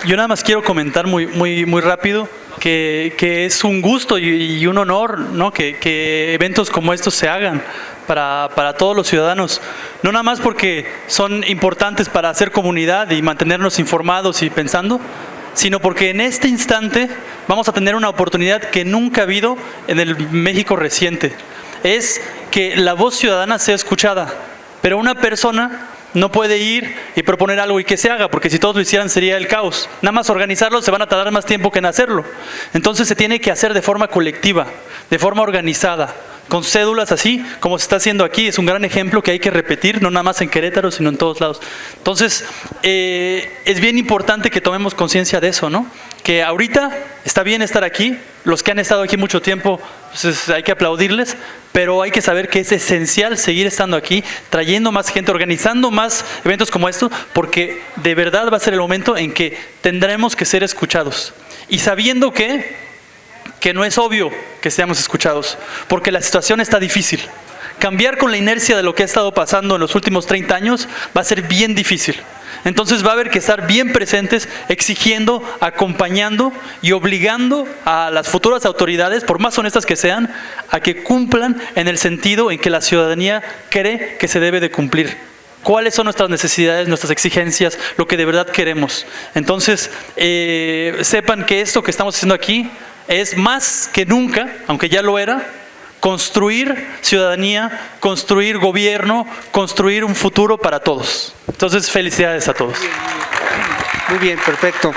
Yo nada más quiero comentar muy rápido que es un gusto y un honor, ¿no? que eventos como estos se hagan para todos los ciudadanos, no nada más porque son importantes para hacer comunidad y mantenernos informados y pensando, sino porque en este instante vamos a tener una oportunidad que nunca ha habido en el México reciente. Es que la voz ciudadana sea escuchada, pero una persona no puede ir y proponer algo y que se haga, porque si todos lo hicieran sería el caos. Nada más organizarlo se van a tardar más tiempo que en hacerlo. Entonces se tiene que hacer de forma colectiva, de forma organizada, con cédulas, así como se está haciendo aquí. Es un gran ejemplo que hay que repetir, no nada más en Querétaro, sino en todos lados. Entonces, es bien importante que tomemos conciencia de eso, ¿no? Que ahorita está bien estar aquí, los que han estado aquí mucho tiempo, pues hay que aplaudirles, pero hay que saber que es esencial seguir estando aquí, trayendo más gente, organizando más eventos como estos, porque de verdad va a ser el momento en que tendremos que ser escuchados. Y sabiendo que no es obvio que seamos escuchados, porque la situación está difícil. Cambiar con la inercia de lo que ha estado pasando en los últimos 30 años va a ser bien difícil. Entonces va a haber que estar bien presentes, exigiendo, acompañando y obligando a las futuras autoridades, por más honestas que sean, a que cumplan en el sentido en que la ciudadanía cree que se debe de cumplir. ¿Cuáles son nuestras necesidades, nuestras exigencias, lo que de verdad queremos? Entonces, sepan que esto que estamos haciendo aquí es más que nunca, aunque ya lo era, construir ciudadanía, construir gobierno, construir un futuro para todos. Entonces, felicidades a todos. Muy bien, perfecto.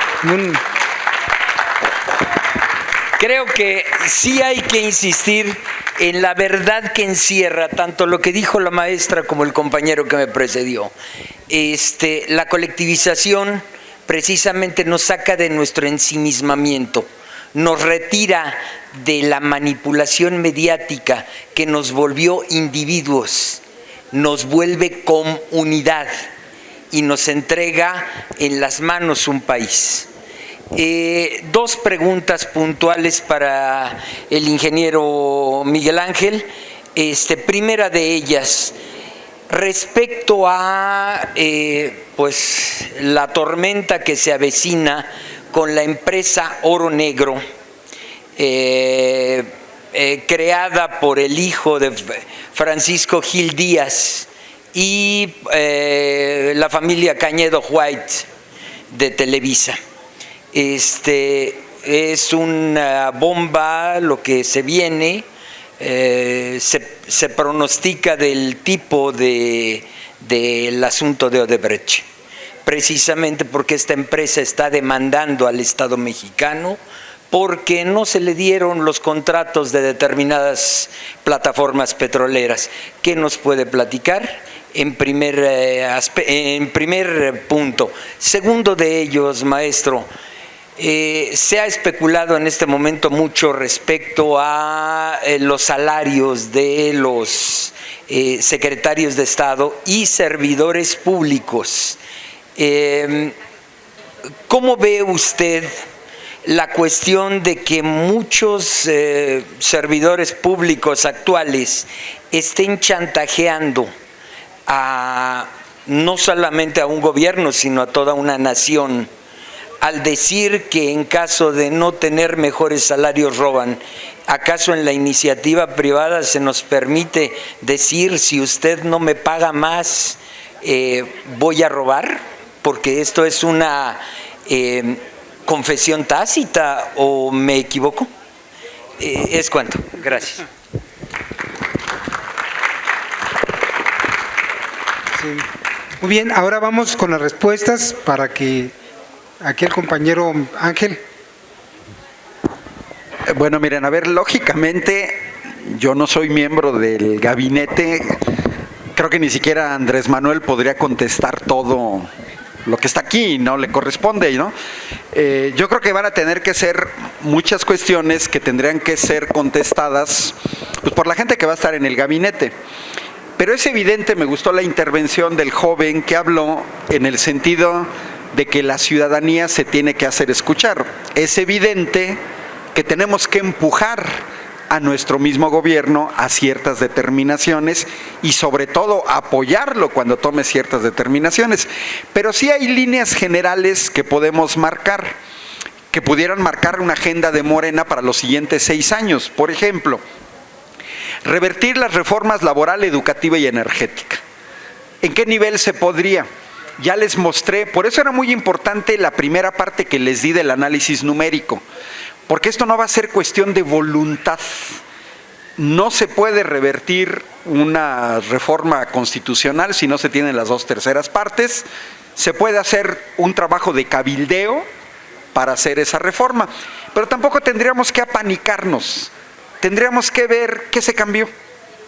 Creo que sí hay que insistir en la verdad que encierra tanto lo que dijo la maestra como el compañero que me precedió. La colectivización precisamente nos saca de nuestro ensimismamiento, nos retira de la manipulación mediática que nos volvió individuos, nos vuelve comunidad y nos entrega en las manos un país. Dos preguntas puntuales para el ingeniero Miguel Ángel. Primera de ellas, respecto a pues la tormenta que se avecina con la empresa Oro Negro, creada por el hijo de Francisco Gil Díaz y la familia Cañedo White de Televisa. Es una bomba lo que se viene. Se pronostica del tipo del asunto de Odebrecht, precisamente porque esta empresa está demandando al Estado mexicano porque no se le dieron los contratos de determinadas plataformas petroleras. ¿Qué nos puede platicar? En primer punto. Segundo de ellos, maestro, se ha especulado en este momento mucho respecto a los salarios de los secretarios de Estado y servidores públicos. ¿Cómo ve usted la cuestión de que muchos servidores públicos actuales estén chantajeando no solamente a un gobierno, sino a toda una nación, al decir que en caso de no tener mejores salarios roban? ¿Acaso en la iniciativa privada se nos permite decir, si usted no me paga más, voy a robar? Porque esto es una confesión tácita, ¿o me equivoco? Es cuanto. Gracias. Sí. Muy bien, ahora vamos con las respuestas para que aquí el compañero Ángel. Bueno, miren, a ver, lógicamente yo no soy miembro del gabinete, creo que ni siquiera Andrés Manuel podría contestar todo lo que está aquí, no le corresponde, ¿no? Yo creo que van a tener que ser muchas cuestiones que tendrían que ser contestadas pues, por la gente que va a estar en el gabinete. Pero es evidente, me gustó la intervención del joven que habló en el sentido de que la ciudadanía se tiene que hacer escuchar. Es evidente que tenemos que empujar a nuestro mismo gobierno a ciertas determinaciones y sobre todo apoyarlo cuando tome ciertas determinaciones. Pero sí hay líneas generales que podemos marcar, que pudieran marcar una agenda de Morena para los siguientes 6 años. Por ejemplo, revertir las reformas laboral, educativa y energética. ¿En qué nivel se podría? Ya les mostré, por eso era muy importante la primera parte que les di del análisis numérico, porque esto no va a ser cuestión de voluntad. No se puede revertir una reforma constitucional si no se tienen las 2/3 partes. Se puede hacer un trabajo de cabildeo para hacer esa reforma, pero tampoco tendríamos que apanicarnos. Tendríamos que ver qué se cambió.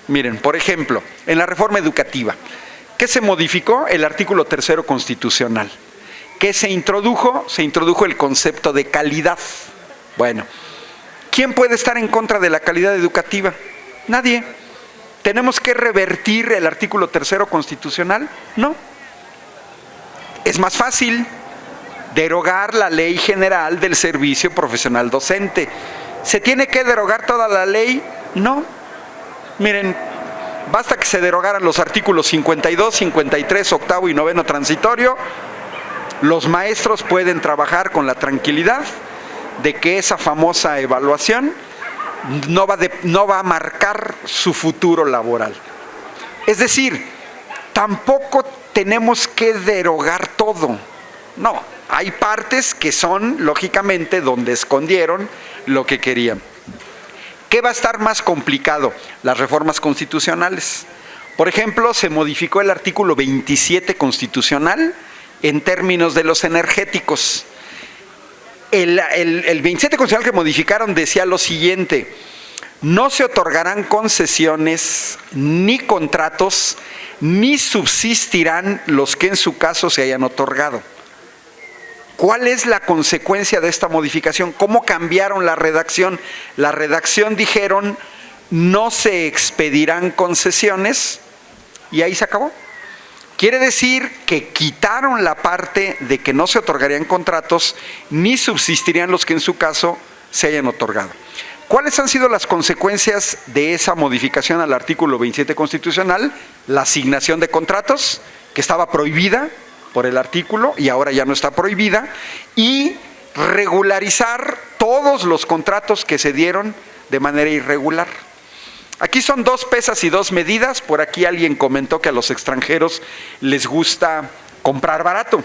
Miren, por ejemplo, en la reforma educativa, ¿qué se modificó? El artículo 3 constitucional. ¿Qué se introdujo? Se introdujo el concepto de calidad. Bueno, ¿quién puede estar en contra de la calidad educativa? Nadie. ¿Tenemos que revertir el artículo 3 constitucional? No. Es más fácil derogar la Ley General del Servicio Profesional Docente. ¿Se tiene que derogar toda la ley? No. Miren, basta que se derogaran los artículos 52, 53, octavo y noveno transitorio. Los maestros pueden trabajar con la tranquilidad de que esa famosa evaluación no va a marcar su futuro laboral. Es decir, tampoco tenemos que derogar todo. No, hay partes que son, lógicamente, donde escondieron lo que querían. ¿Qué va a estar más complicado? Las reformas constitucionales. Por ejemplo, se modificó el artículo 27 constitucional en términos de los energéticos. El 27 constitucional que modificaron decía lo siguiente: no se otorgarán concesiones ni contratos, ni subsistirán los que en su caso se hayan otorgado. ¿Cuál es la consecuencia de esta modificación? ¿Cómo cambiaron la redacción? La redacción dijeron, no se expedirán concesiones, y ahí se acabó. Quiere decir que quitaron la parte de que no se otorgarían contratos, ni subsistirían los que en su caso se hayan otorgado. ¿Cuáles han sido las consecuencias de esa modificación al artículo 27 constitucional? La asignación de contratos, que estaba prohibida por el artículo y ahora ya no está prohibida, y regularizar todos los contratos que se dieron de manera irregular. Aquí son 2 pesas y 2 medidas. Por aquí alguien comentó que a los extranjeros les gusta comprar barato.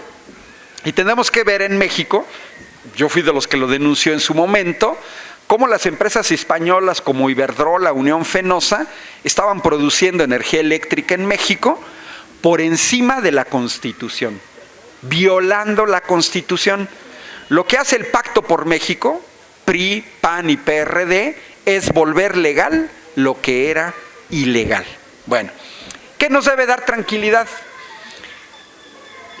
Y tenemos que ver en México, yo fui de los que lo denunció en su momento, cómo las empresas españolas como Iberdrola, Unión Fenosa, estaban produciendo energía eléctrica en México por encima de la Constitución, violando la Constitución. Lo que hace el Pacto por México, PRI, PAN y PRD, es volver legal lo que era ilegal. Bueno, ¿qué nos debe dar tranquilidad?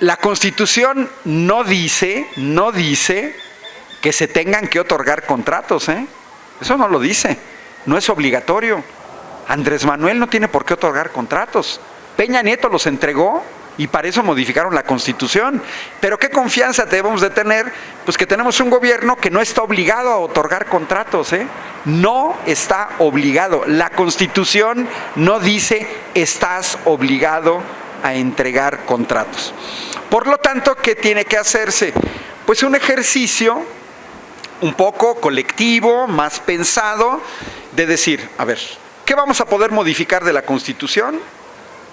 La Constitución no dice que se tengan que otorgar contratos, ¿eh? Eso no lo dice, no es obligatorio. Andrés Manuel no tiene por qué otorgar contratos. Peña Nieto los entregó y para eso modificaron la Constitución. Pero ¿qué confianza debemos de tener? Pues que tenemos un gobierno que no está obligado a otorgar contratos, ¿eh? No está obligado. La Constitución no dice estás obligado a entregar contratos. Por lo tanto, ¿qué tiene que hacerse? Pues un ejercicio un poco colectivo, más pensado, de decir, a ver, ¿qué vamos a poder modificar de la Constitución?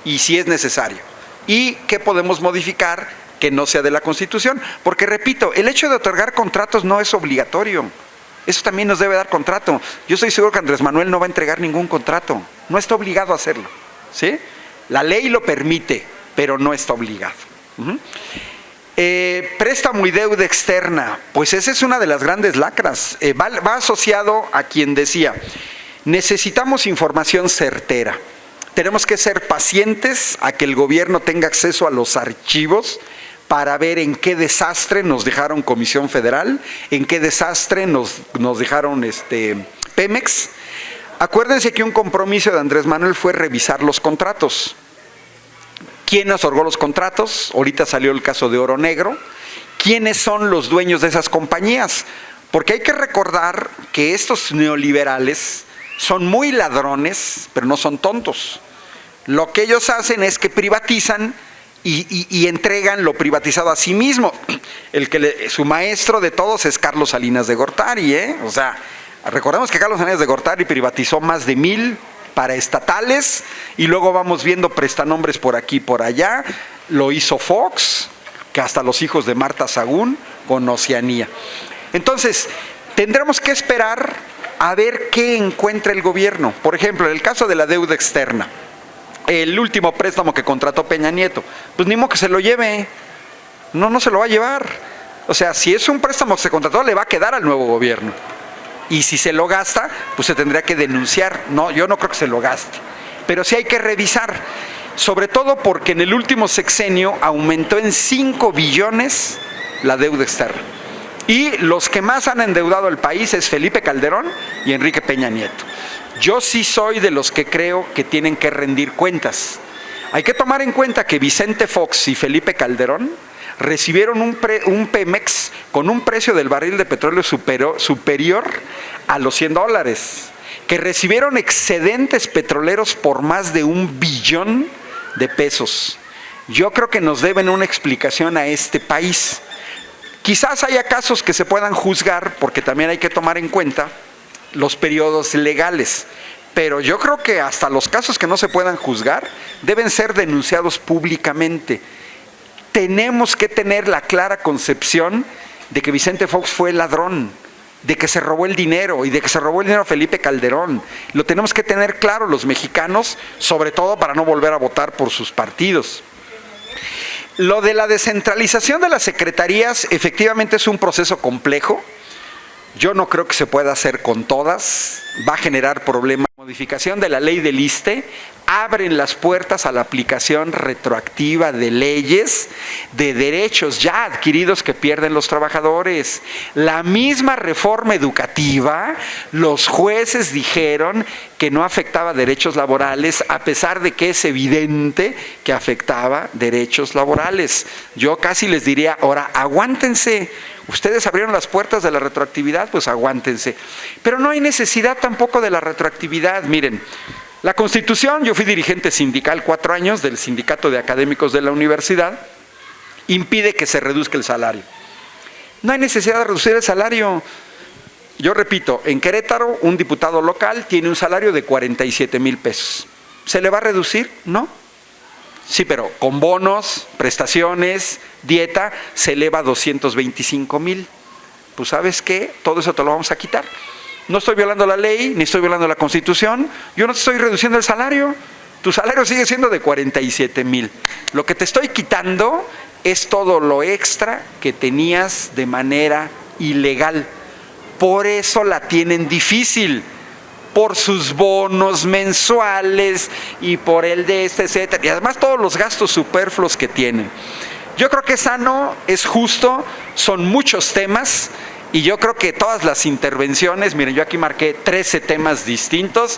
Y si es necesario. ¿Y qué podemos modificar que no sea de la Constitución? Porque, repito, el hecho de otorgar contratos no es obligatorio. Eso también nos debe dar contrato. Yo estoy seguro que Andrés Manuel no va a entregar ningún contrato. No está obligado a hacerlo, ¿sí? La ley lo permite, pero no está obligado. Préstamo y deuda externa, pues esa es una de las grandes lacras. Va asociado a quien decía, necesitamos información certera. Tenemos que ser pacientes a que el gobierno tenga acceso a los archivos para ver en qué desastre nos dejaron Comisión Federal, en qué desastre nos dejaron Pemex. Acuérdense que un compromiso de Andrés Manuel fue revisar los contratos. ¿Quién otorgó los contratos? Ahorita salió el caso de Oro Negro. ¿Quiénes son los dueños de esas compañías? Porque hay que recordar que estos neoliberales son muy ladrones, pero no son tontos. Lo que ellos hacen es que privatizan y entregan lo privatizado a sí mismo. Su maestro de todos es Carlos Salinas de Gortari, ¿eh? O sea, recordemos que Carlos Salinas de Gortari privatizó más de 1,000 paraestatales y luego vamos viendo prestanombres por aquí y por allá. Lo hizo Fox, que hasta los hijos de Marta Sagún con Oceanía. Entonces, tendremos que esperar a ver qué encuentra el gobierno. Por ejemplo, en el caso de la deuda externa, el último préstamo que contrató Peña Nieto, pues ni modo que se lo lleve. No se lo va a llevar. O sea, si es un préstamo que se contrató, le va a quedar al nuevo gobierno. Y si se lo gasta, pues se tendría que denunciar. No, yo no creo que se lo gaste. Pero sí hay que revisar. Sobre todo porque en el último sexenio aumentó en 5 billones la deuda externa. Y los que más han endeudado al país es Felipe Calderón y Enrique Peña Nieto. Yo sí soy de los que creo que tienen que rendir cuentas. Hay que tomar en cuenta que Vicente Fox y Felipe Calderón recibieron un Pemex con un precio del barril de petróleo superior a los $100, que recibieron excedentes petroleros por más de $1 billón. Yo creo que nos deben una explicación a este país. Quizás haya casos que se puedan juzgar, porque también hay que tomar en cuenta los periodos legales, pero yo creo que hasta los casos que no se puedan juzgar deben ser denunciados públicamente. Tenemos que tener la clara concepción de que Vicente Fox fue ladrón, de que se robó el dinero y de que se robó el dinero Felipe Calderón. Lo tenemos que tener claro los mexicanos, sobre todo para no volver a votar por sus partidos. Lo de la descentralización de las secretarías efectivamente es un proceso complejo. Yo no creo que se pueda hacer con todas, va a generar problemas. La modificación de la ley del ISSSTE abren las puertas a la aplicación retroactiva de leyes, de derechos ya adquiridos que pierden los trabajadores. La misma reforma educativa, los jueces dijeron que no afectaba derechos laborales, a pesar de que es evidente que afectaba derechos laborales. Yo casi les diría, ahora aguántense. Ustedes abrieron las puertas de la retroactividad, pues aguántense. Pero no hay necesidad tampoco de la retroactividad. Miren, la Constitución, yo fui dirigente sindical 4 años del Sindicato de Académicos de la Universidad, impide que se reduzca el salario. No hay necesidad de reducir el salario. Yo repito, en Querétaro un diputado local tiene un salario de 47,000 pesos. ¿Se le va a reducir? No. Sí, pero con bonos, prestaciones, dieta, se eleva a 225,000. Pues ¿sabes qué? Todo eso te lo vamos a quitar. No estoy violando la ley, ni estoy violando la Constitución. Yo no te estoy reduciendo el salario. Tu salario sigue siendo de 47,000. Lo que te estoy quitando es todo lo extra que tenías de manera ilegal. Por eso la tienen difícil. Por sus bonos mensuales y por el de etcétera. Y además todos los gastos superfluos que tienen. Yo creo que es sano, es justo, son muchos temas. Y yo creo que todas las intervenciones, miren, yo aquí marqué 13 temas distintos,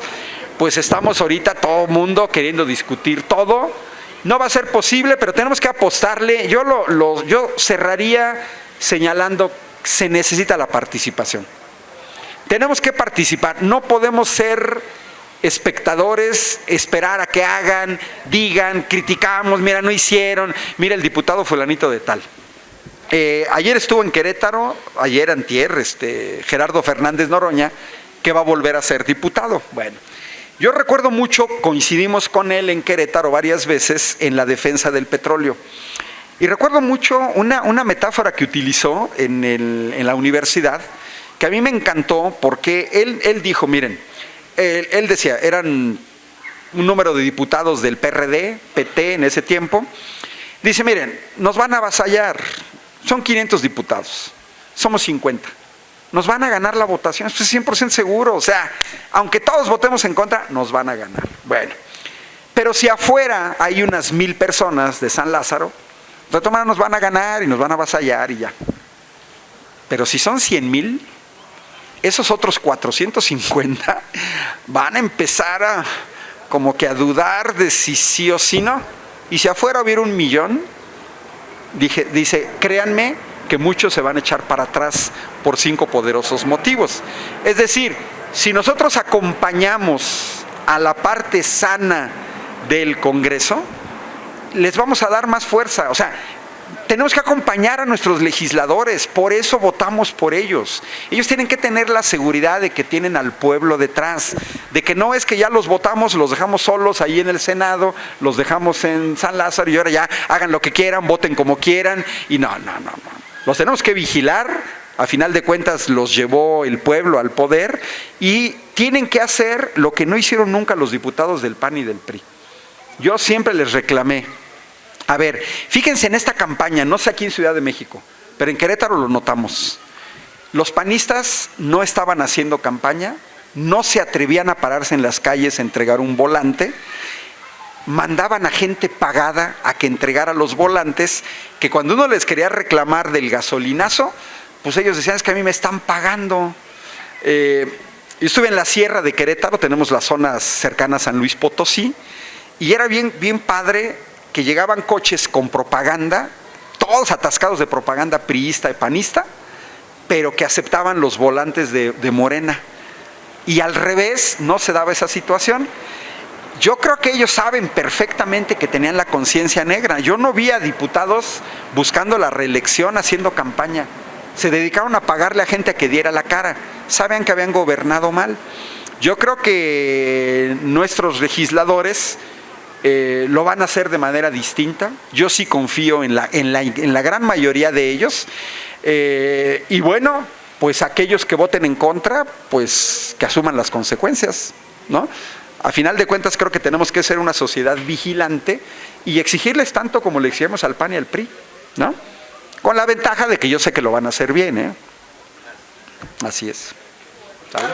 pues estamos ahorita todo el mundo queriendo discutir todo. No va a ser posible, pero tenemos que apostarle. Yo cerraría señalando, se necesita la participación. Tenemos que participar, no podemos ser espectadores, esperar a que hagan, digan, criticamos, mira, no hicieron, mira el diputado fulanito de tal. Ayer estuvo en Querétaro, antier, Gerardo Fernández Noroña, que va a volver a ser diputado. Bueno, yo recuerdo mucho, coincidimos con él en Querétaro varias veces en la defensa del petróleo. Y recuerdo mucho una metáfora que utilizó en la universidad, que a mí me encantó porque él dijo, miren, él decía, eran un número de diputados del PRD, PT en ese tiempo. Dice, miren, nos van a avasallar. Son 500 diputados, somos 50. Nos van a ganar la votación, esto es 100% seguro. O sea, aunque todos votemos en contra, nos van a ganar. Bueno, pero si afuera hay unas 1,000 personas de San Lázaro, de todas maneras nos van a ganar y nos van a avasallar y ya. Pero si son 100,000, esos otros 450 van a empezar a como que a dudar de si sí o si no. Y si afuera hubiera 1,000,000, dice, créanme que muchos se van a echar para atrás por 5 poderosos motivos. Es decir, si nosotros acompañamos a la parte sana del Congreso, les vamos a dar más fuerza. O sea, tenemos que acompañar a nuestros legisladores, por eso votamos por ellos. Ellos tienen que tener la seguridad de que tienen al pueblo detrás, de que no es que ya los votamos, los dejamos solos ahí en el Senado, los dejamos en San Lázaro y ahora ya hagan lo que quieran, voten como quieran, y no. Los tenemos que vigilar, a final de cuentas los llevó el pueblo al poder y tienen que hacer lo que no hicieron nunca los diputados del PAN y del PRI. Yo siempre les reclamé, a ver, fíjense en esta campaña, no sé aquí en Ciudad de México, pero en Querétaro lo notamos. Los panistas no estaban haciendo campaña, no se atrevían a pararse en las calles a entregar un volante, mandaban a gente pagada a que entregara los volantes, que cuando uno les quería reclamar del gasolinazo, pues ellos decían, es que a mí me están pagando. Yo estuve en la sierra de Querétaro, tenemos las zonas cercanas a San Luis Potosí, y era bien padre que llegaban coches con propaganda, todos atascados de propaganda priista y panista, pero que aceptaban los volantes de Morena. Y al revés, no se daba esa situación. Yo creo que ellos saben perfectamente que tenían la conciencia negra. Yo no vi a diputados buscando la reelección haciendo campaña. Se dedicaron a pagarle a gente a que diera la cara. Sabían que habían gobernado mal. Yo creo que nuestros legisladores lo van a hacer de manera distinta. Yo sí confío en la gran mayoría de ellos. Y bueno, pues aquellos que voten en contra, pues que asuman las consecuencias, ¿no? A final de cuentas creo que tenemos que ser una sociedad vigilante y exigirles tanto como le exigimos al PAN y al PRI, ¿no? Con la ventaja de que yo sé que lo van a hacer bien, ¿eh? Así es. ¿Sabe?